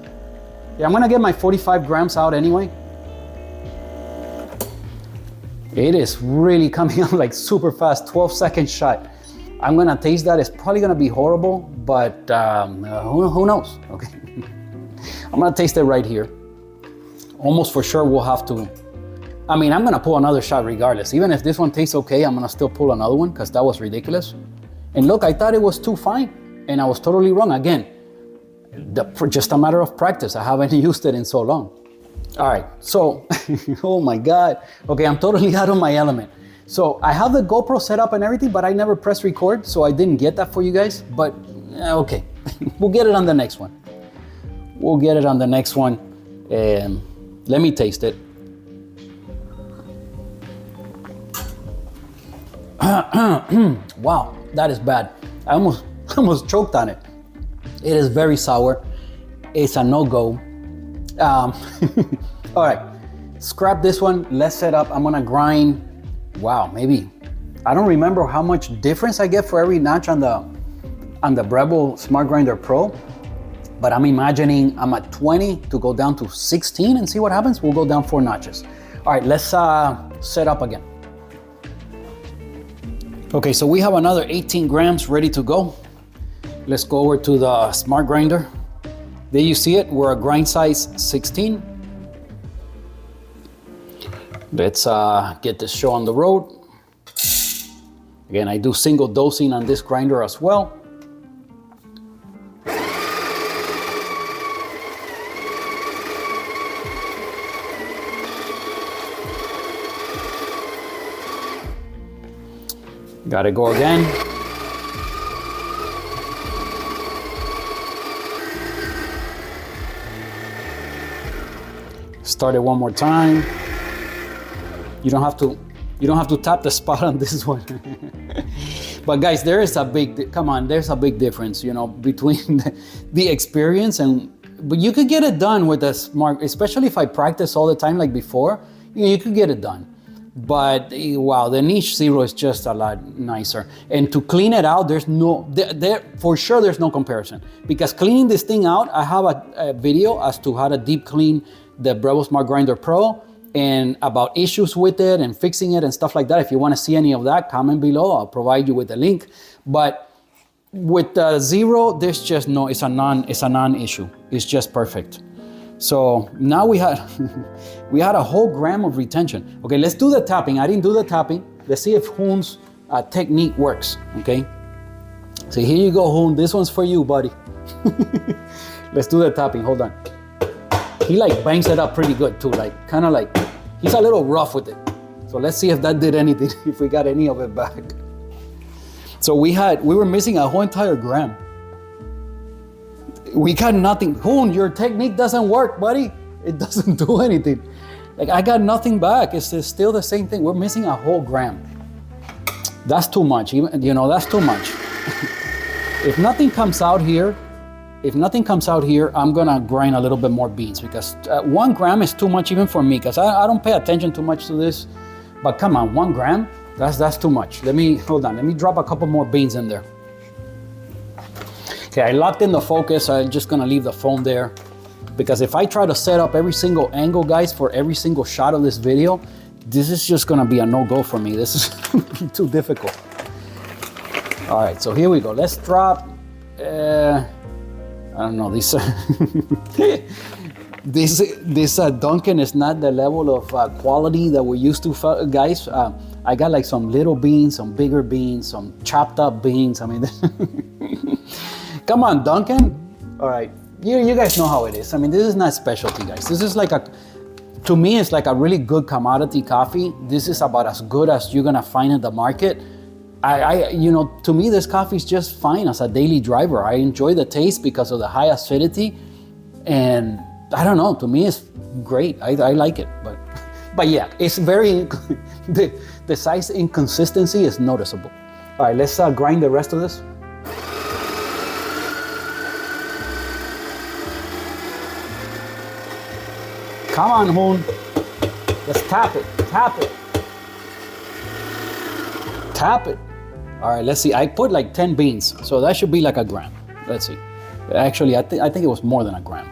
Yeah, I'm gonna get my 45 grams out anyway. It is really coming out like super fast, 12-second shot. I'm gonna taste that. It's probably gonna be horrible, but who knows, okay? I'm gonna taste it right here. Almost for sure we'll have to, I mean, I'm gonna pull another shot regardless. Even if this one tastes okay, I'm gonna still pull another one because that was ridiculous. And look, I thought it was too fine and I was totally wrong. Again, just a matter of practice. I haven't used it in so long. All right, so, oh my God. Okay, I'm totally out of my element. So I have the GoPro set up and everything, but I never pressed record, so I didn't get that for you guys, but okay. We'll get it on the next one. We'll get it on the next one. Let me taste it. Wow, that is bad. I almost choked on it. It is very sour. It's a no-go. All right, scrap this one. Let's set up. I'm gonna grind. Wow, maybe. I don't remember how much difference I get for every notch on the Breville Smart Grinder Pro, but I'm imagining I'm at 20 to go down to 16 and see what happens. We'll go down 4 notches. All right, let's set up again. Okay, so we have another 18 grams ready to go. Let's go over to the Smart Grinder. There you see it, we're a grind size 16. Let's get this show on the road. Again, I do single dosing on this grinder as well. Gotta go again. Start it one more time. You don't have to tap the spot on this one. But guys, there is a big, come on, there's a big difference, you know, between the experience but you could get it done with a smart, especially if I practice all the time like before, you could get it done. But wow, the niche zero is just a lot nicer. And to clean it out, there's no, for sure there's no comparison. Because cleaning this thing out, I have a video as to how to deep clean the Breville Smart Grinder Pro and about issues with it and fixing it and stuff like that. If you want to see any of that, comment below. I'll provide you with a link. But with the zero, there's just no, it's a non-issue. It's just perfect. So now we had a whole gram of retention. Okay, let's do the tapping. I didn't do the tapping. Let's see if Hoon's technique works, okay? So here you go, Hoon. This one's for you, buddy. Let's do the tapping, hold on. He like bangs it up pretty good too, like kind of like, he's a little rough with it. So let's see if that did anything, if we got any of it back. So we were missing a whole entire gram. We got nothing. Hoon, your technique doesn't work, buddy. It doesn't do anything. Like I got nothing back. It's still the same thing. We're missing a whole gram. That's too much, even, you know, that's too much. If nothing comes out here, I'm gonna grind a little bit more beans because 1 gram is too much even for me because I don't pay attention too much to this. But come on, 1 gram, that's too much. Hold on, let me drop a couple more beans in there. Okay, I locked in the focus. I'm just gonna leave the phone there because if I try to set up every single angle, guys, for every single shot of this video, this is just gonna be a no-go for me. This is too difficult. All right, so here we go. Let's drop, I don't know, this Dunkin' is not the level of quality that we're used to, guys. I got like some little beans, some bigger beans, some chopped up beans. I mean, come on, Dunkin'. All right, you guys know how it is. I mean, this is not specialty, guys. This is like to me, it's like a really good commodity coffee. This is about as good as you're gonna find in the market. To me, this coffee is just fine as a daily driver. I enjoy the taste because of the high acidity, and I don't know. To me, it's great. I like it, but yeah, it's very the size inconsistency is noticeable. All right, let's grind the rest of this. Come on, Hoon. Let's tap it. All right, let's see. I put like 10 beans, so that should be like a gram. Let's see. Actually, I think it was more than a gram.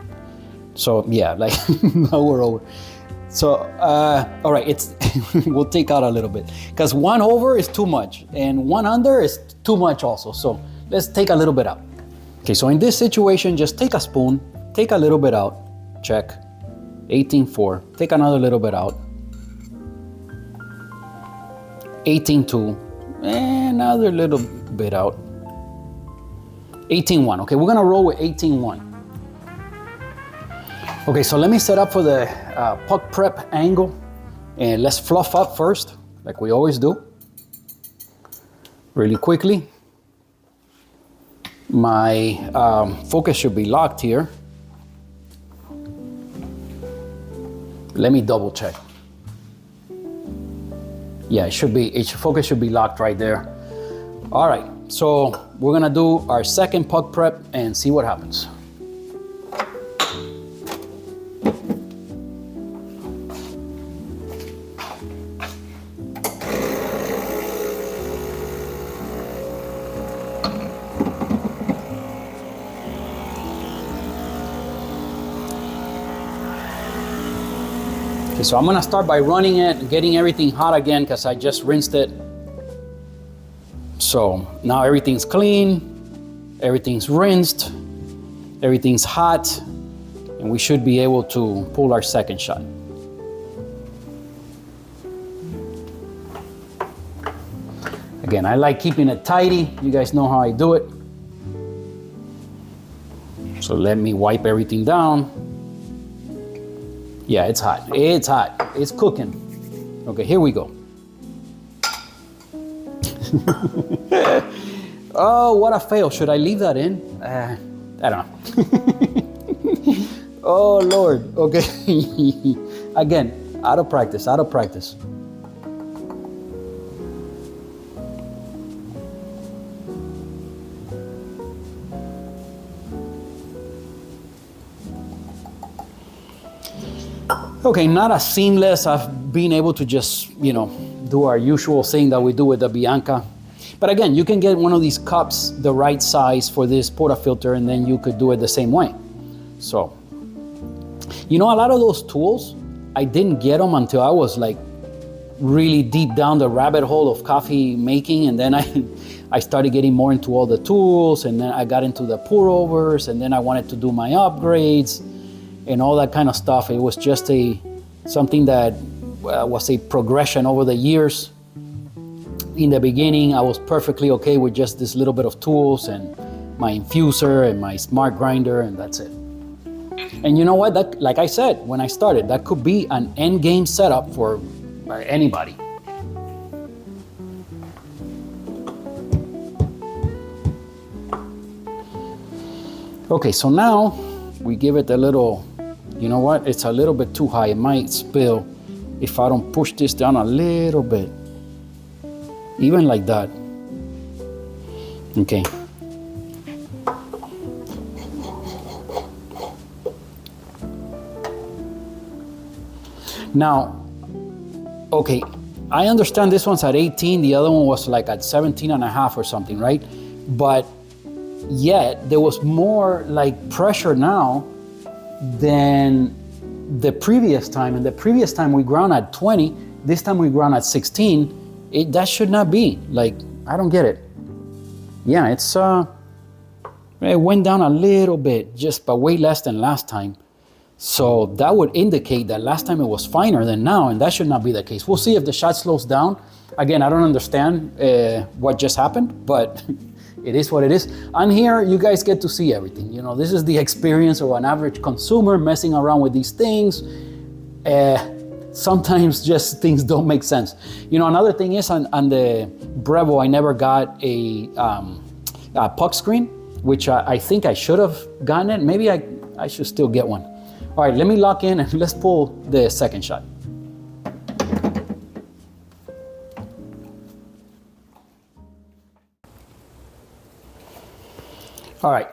So yeah, like now we're over. So all right, we'll take out a little bit because 1 over is too much and 1 under is too much also. So let's take a little bit out. Okay, so in this situation, just take a spoon, take a little bit out, check. 18.4, take another little bit out. 18.2, another little bit out. 18.1, okay, we're gonna roll with 18.1. Okay, so let me set up for the puck prep angle and let's fluff up first, like we always do. Really quickly. My focus should be locked here. Let me double check. Yeah, focus should be locked right there. All right, so we're gonna do our second puck prep and see what happens. Okay, so I'm gonna start by running it, getting everything hot again because I just rinsed it. So now everything's clean, everything's rinsed, everything's hot, and we should be able to pull our second shot. Again, I like keeping it tidy. You guys know how I do it. So let me wipe everything down. Yeah, it's hot. It's hot. It's cooking. Okay, here we go. Oh, what a fail. Should I leave that in? I don't know. Oh, Lord. Okay. Again, out of practice. Okay, not as seamless. I've been able to just, do our usual thing that we do with the Bianca. But again, you can get one of these cups the right size for this portafilter, and then you could do it the same way. So, a lot of those tools, I didn't get them until I was like really deep down the rabbit hole of coffee making. And then I started getting more into all the tools, and then I got into the pour overs, and then I wanted to do my upgrades and all that kind of stuff. It was just something that was a progression over the years. In the beginning, I was perfectly okay with just this little bit of tools and my infuser and my smart grinder, and that's it. And you know what? That, like I said, when I started, that could be an end game setup for anybody. Okay, so now we give it a little, you know what? It's a little bit too high. It might spill if I don't push this down a little bit. Even like that. Okay. Now, okay, I understand this one's at 18, the other one was like at 17 and a half or something, right? But yet there was more like pressure now than the previous time. And the previous time we ground at 20, this time we ground at 16. That should not be. Like, I don't get it. Yeah, it went down a little bit, just but way less than last time. So that would indicate that last time it was finer than now, and that should not be the case. We'll see if the shot slows down. Again, I don't understand what just happened, but it is what it is. And here, you guys get to see everything. You know, this is the experience of an average consumer messing around with these things. Sometimes just things don't make sense. You know, another thing is on the Breville, I never got a puck screen, which I think I should have gotten it. Maybe I should still get one. All right, let me lock in and let's pull the second shot. All right,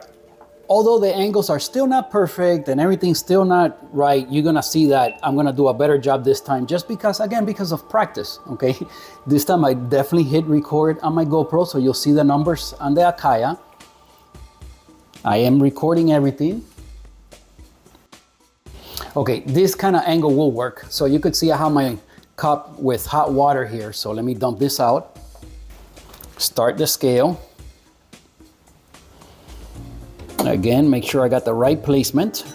although the angles are still not perfect and everything's still not right, you're gonna see that I'm gonna do a better job this time just because, again, because of practice, okay? This time I definitely hit record on my GoPro, so you'll see the numbers on the Akaya. I am recording everything. Okay, this kind of angle will work. So you could see I have my cup with hot water here. So let me dump this out. Start the scale. Again, make sure I got the right placement.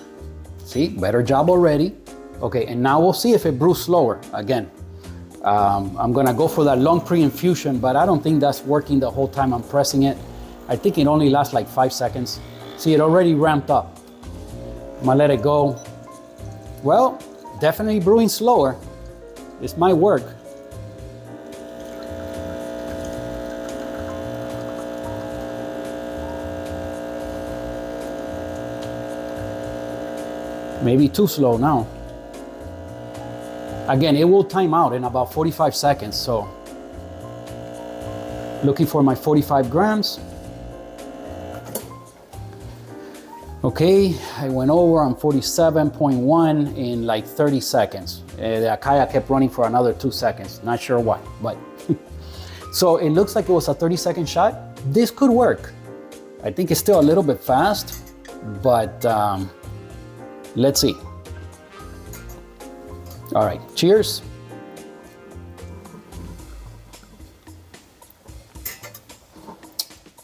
See, better job already. Okay, and now we'll see if it brews slower. Again, I'm gonna go for that long pre-infusion, but I don't think that's working the whole time I'm pressing it. I think it only lasts like 5 seconds. See, it already ramped up. I'm gonna let it go. Well, definitely brewing slower. This might work. Maybe too slow now. Again, it will time out in about 45 seconds, so looking for my 45 grams. Okay, I went over on 47.1 in like 30 seconds. The Akaya kept running for another 2 seconds. Not sure why, but. So it looks like it was a 30-second shot. This could work. I think it's still a little bit fast, but let's see. All right, cheers.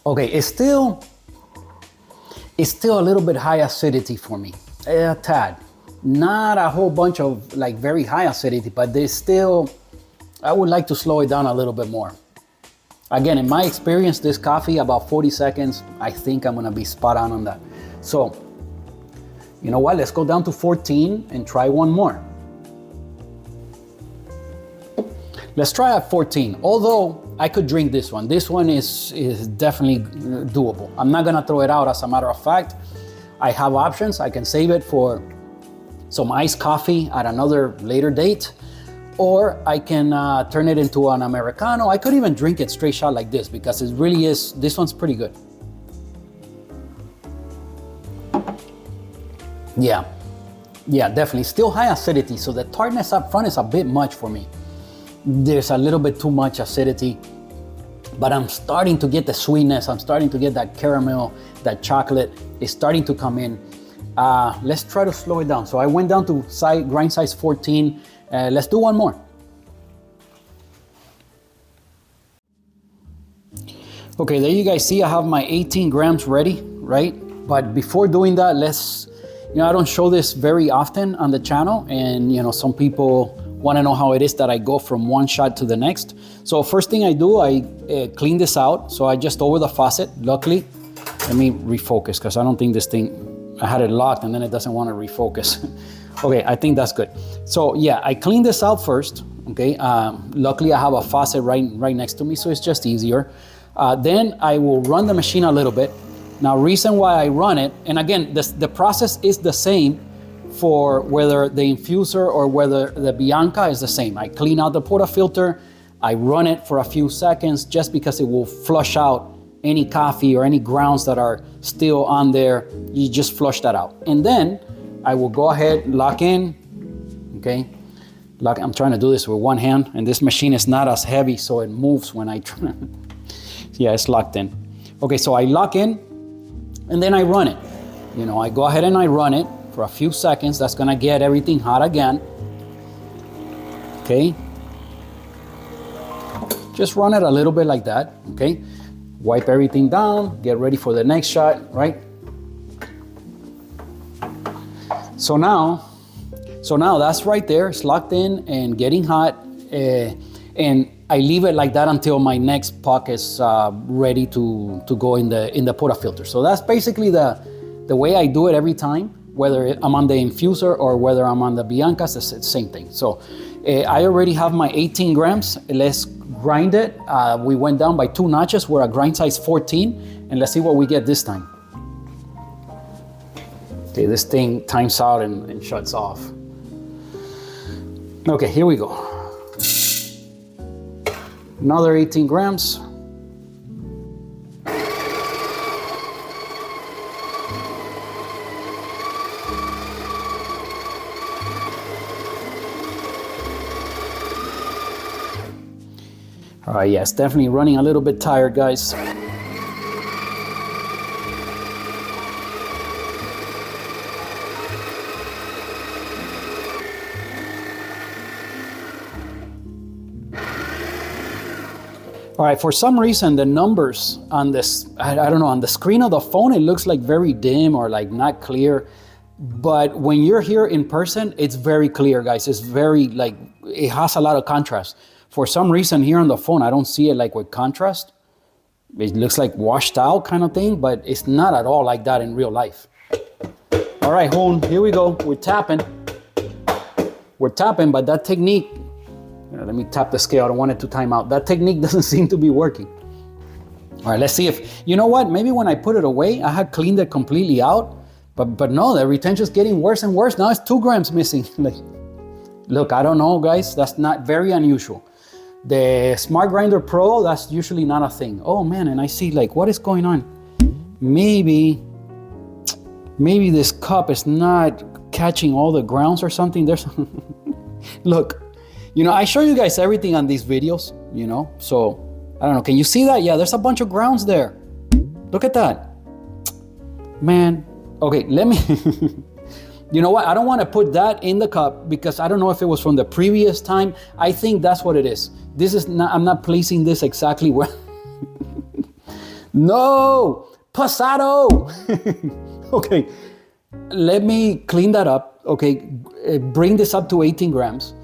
Okay, it's still a little bit high acidity for me, a tad. Not a whole bunch of like very high acidity, but there's still, I would like to slow it down a little bit more. Again, in my experience, this coffee, about 40 seconds, I think I'm gonna be spot on that. So, you know what, let's go down to 14 and try one more. Let's try at 14, although I could drink this one. This one is definitely doable. I'm not gonna throw it out, as a matter of fact. I have options. I can save it for some iced coffee at another later date, or I can turn it into an Americano. I could even drink it straight shot like this because it really is, this one's pretty good. Yeah, definitely. Still high acidity, so the tartness up front is a bit much for me. There's a little bit too much acidity, but I'm starting to get the sweetness. I'm starting to get that caramel, that chocolate is starting to come in. Let's try to slow it down. So I went down to grind size 14. Let's do one more. Okay, there you guys see I have my 18 grams ready, right? But before doing that, I don't show this very often on the channel, and some people want to know how it is that I go from one shot to the next. So first thing I do, I clean this out. So I just over the faucet, luckily. Let me refocus because I don't think this thing, I had it locked and then it doesn't want to refocus. Okay, I think that's good. So yeah, I clean this out first, okay? Luckily I have a faucet right next to me, so it's just easier. Then I will run the machine a little bit. Now, reason why I run it, and again, the process is the same for whether the infuser or whether the Bianca is the same. I clean out the portafilter, I run it for a few seconds just because it will flush out any coffee or any grounds that are still on there. You just flush that out. And then I will go ahead, lock in, okay? I'm trying to do this with one hand, and this machine is not as heavy, so it moves when I try. Yeah, it's locked in. Okay, so I lock in, and then I run it. You know, I go ahead and I run it for a few seconds. That's gonna get everything hot again. Okay. Just run it a little bit like that, okay? Wipe everything down, get ready for the next shot, right? So now that's right there, it's locked in and getting hot, and I leave it like that until my next puck is ready to go in the portafilter. So that's basically the way I do it every time, whether I'm on the infuser or whether I'm on the Bianca, it's the same thing. So I already have my 18 grams. Let's grind it. We went down by 2 notches. We're at grind size 14, and let's see what we get this time. Okay, this thing times out and shuts off. Okay, here we go. Another 18 grams. All right, yes, definitely running a little bit tired, guys. All right, for some reason, the numbers on this, I don't know, on the screen of the phone, it looks like very dim or like not clear. But when you're here in person, it's very clear, guys. It's very, like, it has a lot of contrast. For some reason here on the phone, I don't see it like with contrast. It looks like washed out kind of thing, but it's not at all like that in real life. All right, Hone, here we go. We're tapping. We're tapping, but that technique, let me tap the scale. I don't want it to time out. That technique doesn't seem to be working. All right, let's see if, you know what? Maybe when I put it away, I had cleaned it completely out, but no, the retention is getting worse and worse. Now it's 2 grams missing. Like, look, I don't know, guys. That's not very unusual. The Smart Grinder Pro, that's usually not a thing. Oh man, and I see like, what is going on? Maybe this cup is not catching all the grounds or something. There's, look, you know, I show you guys everything on these videos, you know, so I don't know. Can you see that? Yeah, there's a bunch of grounds there. Look at that. Man, okay, let me, you know what? I don't want to put that in the cup because I don't know if it was from the previous time. I think that's what it is. This is not, I'm not placing this exactly where. No, pasado. Okay, let me clean that up. Okay, bring this up to 18 grams.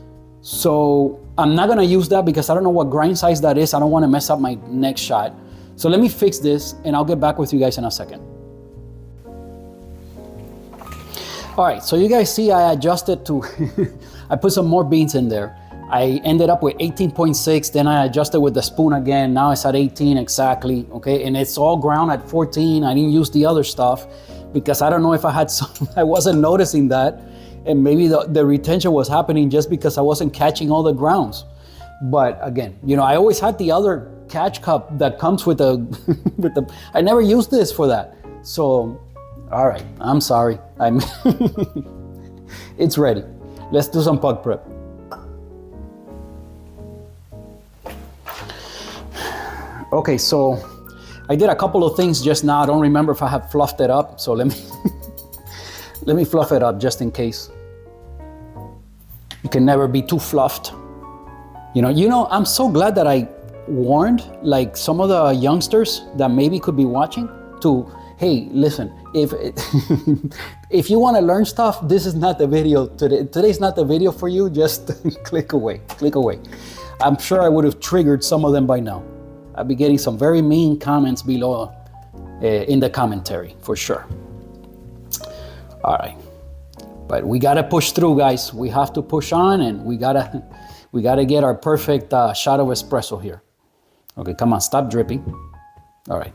So I'm not gonna use that because I don't know what grind size that is. I don't want to mess up my next shot. So let me fix this and I'll get back with you guys in a second. All right, so you guys see I adjusted to, I put some more beans in there. I ended up with 18.6, then I adjusted with the spoon again. Now it's at 18 exactly, okay? And it's all ground at 14. I didn't use the other stuff because I don't know if I had some, I wasn't noticing that. And maybe the retention was happening just because I wasn't catching all the grounds. But again, you know, I always had the other catch cup that comes with the, I never used this for that. So, all right, I'm sorry. It's ready. Let's do some puck prep. Okay, so I did a couple of things just now. I don't remember if I have fluffed it up. So let me, let me fluff it up just in case. You can never be too fluffed. You know, I'm so glad that I warned like some of the youngsters that maybe could be watching to, hey, listen, if you want to learn stuff, this is not the video today. Today's not the video for you. Just click away, click away. I'm sure I would have triggered some of them by now. I'll be getting some very mean comments below in the commentary for sure. All right. But we gotta push through, guys. We have to push on, and we gotta get our perfect shot of espresso here. Okay, come on, stop dripping. All right.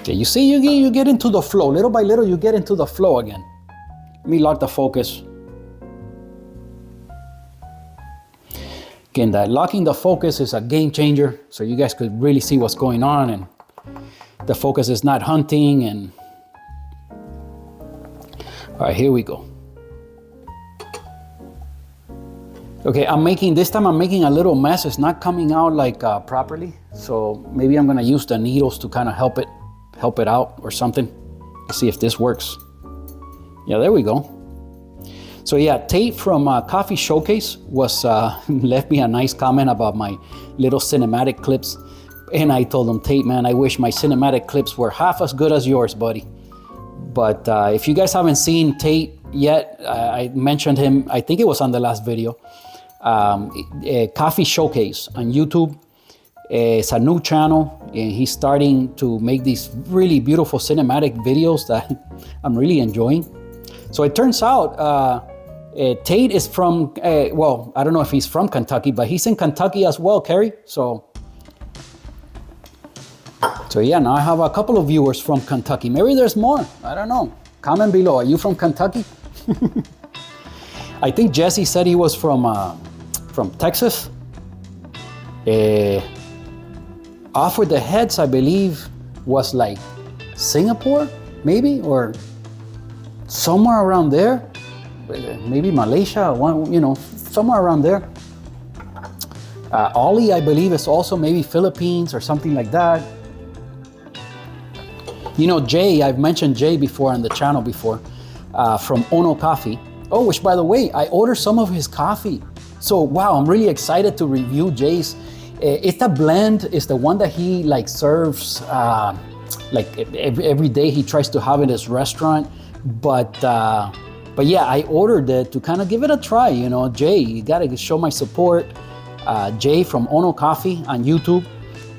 Okay, you see, you get into the flow. Little by little, you get into the flow again. Let me lock the focus. Again, that locking the focus is a game changer, so you guys could really see what's going on, and the focus is not hunting. And all right, here we go. Okay, this time I'm making a little mess. It's not coming out like properly. So maybe I'm gonna use the needles to kind of help it out or something. Let's see if this works. Yeah, there we go. So yeah, Tate from Coffee Showcase was left me a nice comment about my little cinematic clips. And I told him, Tate, man, I wish my cinematic clips were half as good as yours, buddy. But if you guys haven't seen Tate yet, I mentioned him, I think it was on the last video. Coffee Showcase on YouTube. It's a new channel and he's starting to make these really beautiful cinematic videos that I'm really enjoying. So it turns out Tate is from, well, I don't know if he's from Kentucky, but he's in Kentucky as well, Carrie. So yeah, now I have a couple of viewers from Kentucky. Maybe there's more, I don't know. Comment below, are you from Kentucky? I think Jesse said he was from Texas. Off with the heads, I believe, was like Singapore, maybe, or somewhere around there. Maybe Malaysia, somewhere around there. Ollie, I believe, is also maybe Philippines or something like that. You know, Jay, I've mentioned Jay before on the channel before, from Ono Coffee. Oh, which by the way, I ordered some of his coffee. So wow, I'm really excited to review Jay's. It's a blend, it's the one that he like serves like every day. He tries to have it at his restaurant. But yeah, I ordered it to kind of give it a try. You know, Jay, you gotta show my support. Jay from Ono Coffee on YouTube.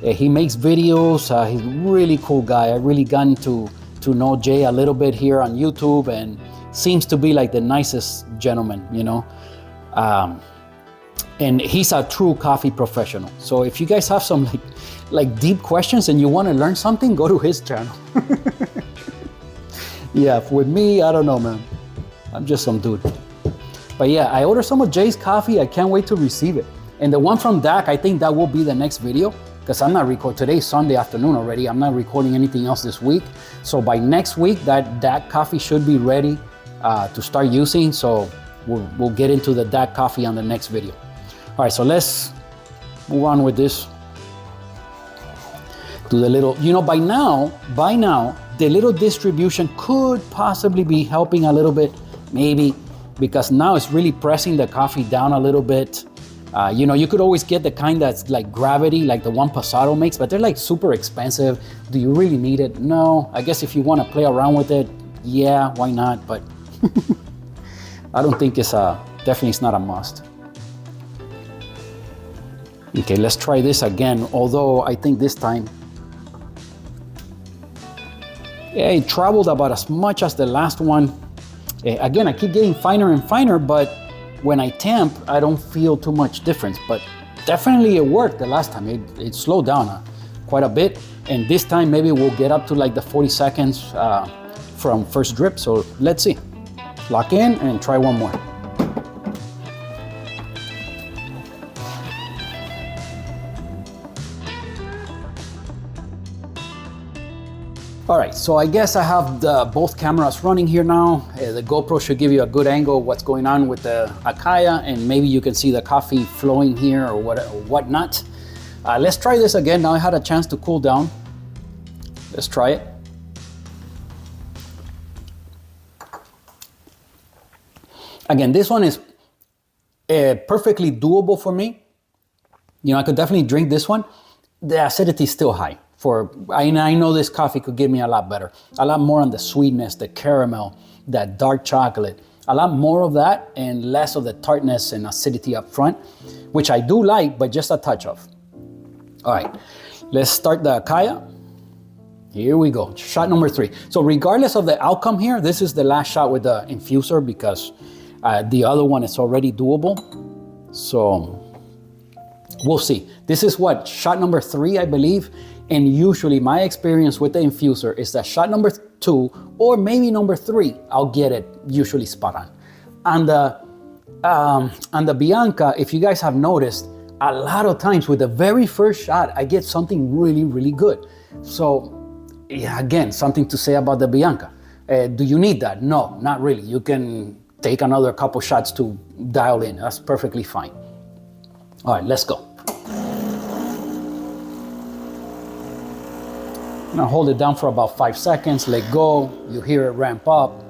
He makes videos. He's a really cool guy. I really gotten to know Jay a little bit here on YouTube, and seems to be like the nicest gentleman, you know. And he's a true coffee professional. So if you guys have some like deep questions and you want to learn something, go to his channel. Yeah, with me, I don't know, man. I'm just some dude. But yeah, I ordered some of Jay's coffee. I can't wait to receive it. And the one from Dak, I think that will be the next video, because I'm not recording. Today's Sunday afternoon already. I'm not recording anything else this week. So by next week, that Dak coffee should be ready to start using. So we'll get into the Dak coffee on the next video. All right, so let's move on with this. Do the little, you know, by now, the little distribution could possibly be helping a little bit, maybe, because now it's really pressing the coffee down a little bit. You know, you could always get the kind that's like gravity, like the one Pasado makes, but they're like super expensive. Do you really need it? No. I guess if you want to play around with it, yeah, why not? But I don't think it's definitely it's not a must. Okay, let's try this again. Although I think this time, yeah, it traveled about as much as the last one. Again, I keep getting finer and finer, but when I tamp, I don't feel too much difference. But definitely it worked the last time. It slowed down quite a bit. And this time maybe we'll get up to like the 40 seconds from first drip. So let's see. Lock in and try one more. All right, so I guess I have both cameras running here now. The GoPro should give you a good angle of what's going on with the Akaya, and maybe you can see the coffee flowing here or whatnot. Let's try this again. Now I had a chance to cool down. Let's try it. Again, this one is perfectly doable for me. You know, I could definitely drink this one. The acidity is still high. I know this coffee could give me a lot better. A lot more on the sweetness, the caramel, that dark chocolate. A lot more of that and less of the tartness and acidity up front, which I do like, but just a touch of. All right, let's start the Akaya. Here we go, shot number 3. So regardless of the outcome here, this is the last shot with the infuser because the other one is already doable. So we'll see. This is what, shot number 3, I believe. And usually my experience with the infuser is that shot number 2 or maybe number 3, I'll get it usually spot on. On the Bianca, if you guys have noticed, a lot of times with the very first shot, I get something really, really good. So yeah, again, something to say about the Bianca. Do you need that? No, not really. You can take another couple shots to dial in. That's perfectly fine. All right, let's go. I'm gonna hold it down for about 5 seconds, let go, you hear it ramp up.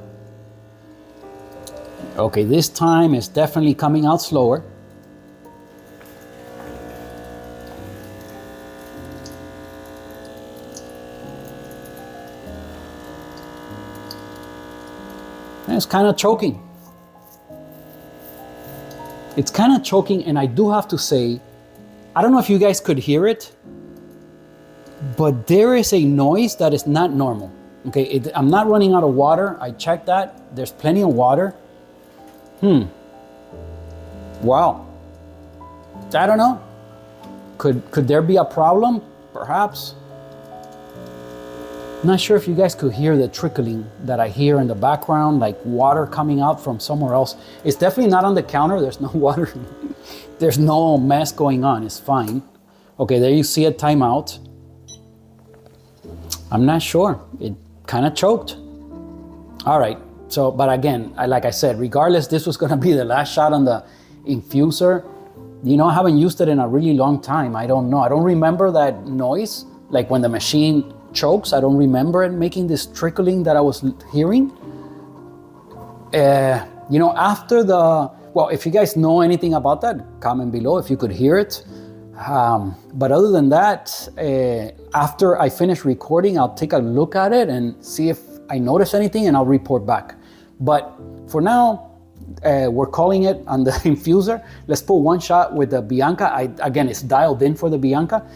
Okay, this time it's definitely coming out slower. And it's kind of choking. It's kind of choking, and I do have to say, I don't know if you guys could hear it, but there is a noise that is not normal. Okay, I'm not running out of water. I checked that. There's plenty of water. Wow. I don't know. Could there be a problem? Perhaps. Not sure if you guys could hear the trickling that I hear in the background, like water coming out from somewhere else. It's definitely not on the counter. There's no water. There's no mess going on. It's fine. Okay, there you see a timeout. I'm not sure. It kind of choked. All right. So, but again, like I said, regardless, this was going to be the last shot on the infuser. You know, I haven't used it in a really long time. I don't know. I don't remember that noise. Like when the machine chokes, I don't remember it making this trickling that I was hearing. You know, after the, well, if you guys know anything about that, comment below if you could hear it. But other than that, after I finish recording, I'll take a look at it and see if I notice anything, and I'll report back. But for now, we're calling it on the infuser. Let's put one shot with the Bianca. Again, it's dialed in for the Bianca.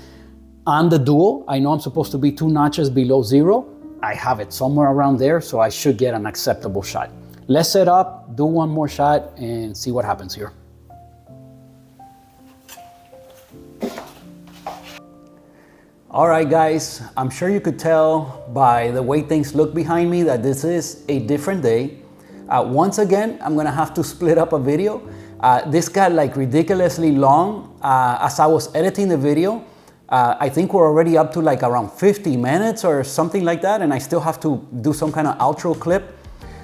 On the dual, I know I'm supposed to be 2 notches below 0. I have it somewhere around there, so I should get an acceptable shot. Let's set up, do one more shot, and see what happens here. All right, guys, I'm sure you could tell by the way things look behind me that this is a different day. Once again, I'm gonna have to split up a video. This got like ridiculously long as I was editing the video. I think we're already up to like around 50 minutes or something like that, and I still have to do some kind of outro clip.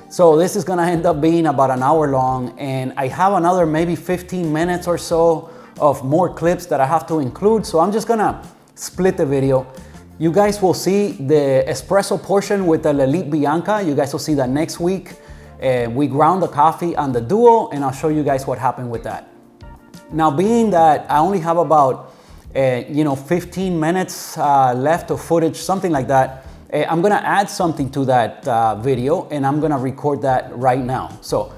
So this is gonna end up being about an hour long, and I have another maybe 15 minutes or so of more clips that I have to include. So I'm just gonna split the video. You guys will see the espresso portion with the Lelit Bianca. You guys will see that next week. We ground the coffee on the duo, and I'll show you guys what happened with that. Now, being that I only have about 15 minutes left of footage, something like that, I'm gonna add something to that video, and I'm gonna record that right now. So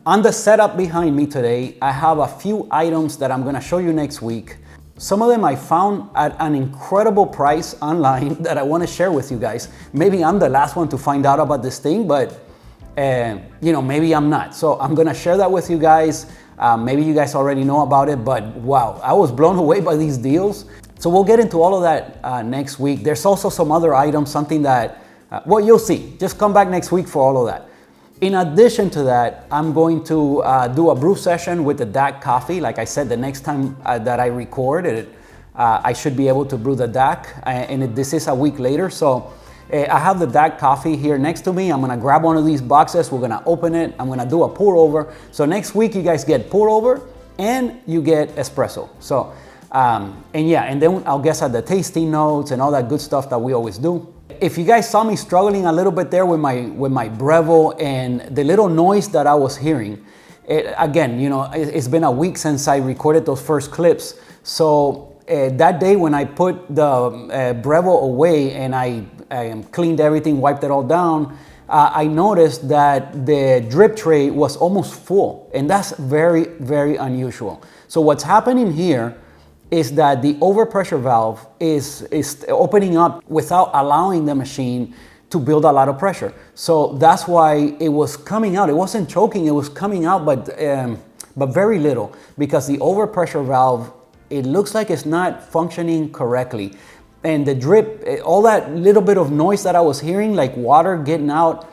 on the setup behind me today, I have a few items that I'm gonna show you next week. Some of them I found at an incredible price online that I want to share with you guys. Maybe I'm the last one to find out about this thing, but maybe I'm not. So I'm gonna share that with you guys. Maybe you guys already know about it, but wow, I was blown away by these deals. So we'll get into all of that next week. There's also some other items, something that, well, you'll see. Just come back next week for all of that. In addition to that, I'm going to do a brew session with the DAC coffee. Like I said, the next time that I record it, I should be able to brew the DAC, and this is a week later. So I have the DAC coffee here next to me. I'm gonna grab one of these boxes. We're gonna open it. I'm gonna do a pour over. So next week you guys get pour over and you get espresso. So, and then I'll guess at the tasting notes and all that good stuff that we always do. If you guys saw me struggling a little bit there with my Breville and the little noise that I was hearing, it's been a week since I recorded those first clips. So that day when I put the Breville away and I cleaned everything, wiped it all down, I noticed that the drip tray was almost full, and that's very, very unusual. So what's happening here is that the overpressure valve is opening up without allowing the machine to build a lot of pressure. So that's why it was coming out. It wasn't choking, it was coming out, but very little, because the overpressure valve, it looks like it's not functioning correctly. And the drip, all that little bit of noise that I was hearing, like water getting out,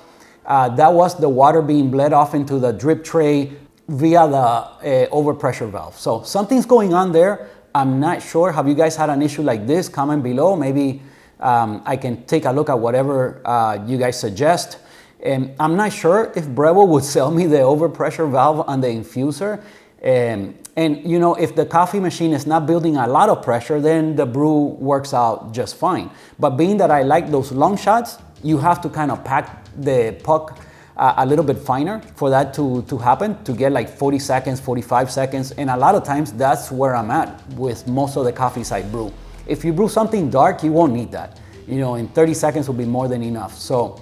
that was the water being bled off into the drip tray via the overpressure valve. So something's going on there. I'm not sure. Have you guys had an issue like this? Comment below. Maybe I can take a look at whatever you guys suggest. And I'm not sure if Breville would sell me the overpressure valve on the infuser. And you know, if the coffee machine is not building a lot of pressure, then the brew works out just fine. But being that I like those long shots, you have to kind of pack the puck a little bit finer for that to happen, to get like 40 seconds, 45 seconds. And a lot of times that's where I'm at with most of the coffees I brew. If you brew something dark, you won't need that. You know, in 30 seconds will be more than enough. So,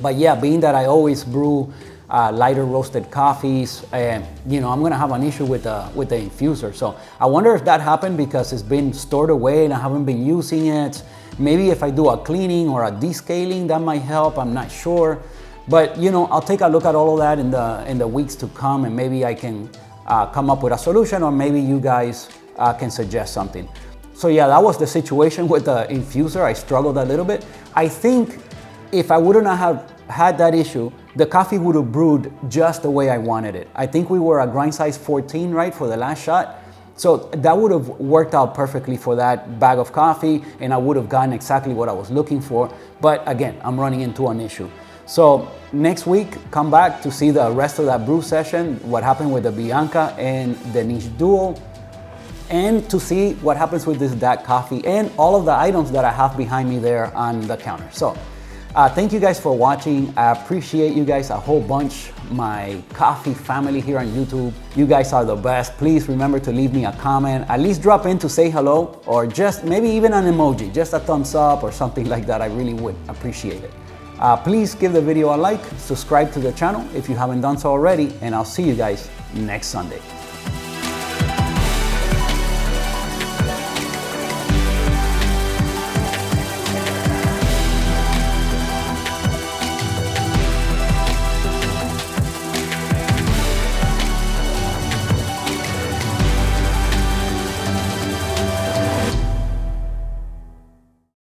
but yeah, being that I always brew lighter roasted coffees, you know, I'm gonna have an issue with the infuser. So I wonder if that happened because it's been stored away and I haven't been using it. Maybe if I do a cleaning or a descaling, that might help, I'm not sure. But you know, I'll take a look at all of that in the weeks to come, and maybe I can come up with a solution, or maybe you guys can suggest something. So yeah, that was the situation with the infuser. I struggled a little bit. I think if I wouldn't have had that issue, the coffee would have brewed just the way I wanted it. I think we were a grind size 14, right, for the last shot. So that would have worked out perfectly for that bag of coffee, and I would have gotten exactly what I was looking for. But again, I'm running into an issue. So next week, come back to see the rest of that brew session, what happened with the Bianca and the Niche Duo, and to see what happens with this DAC coffee and all of the items that I have behind me there on the counter. So thank you guys for watching. I appreciate you guys a whole bunch, my coffee family here on YouTube. You guys are the best. Please remember to leave me a comment, at least drop in to say hello, or just maybe even an emoji, just a thumbs up or something like that. I really would appreciate it. Please give the video a like, subscribe to the channel if you haven't done so already, and I'll see you guys next Sunday.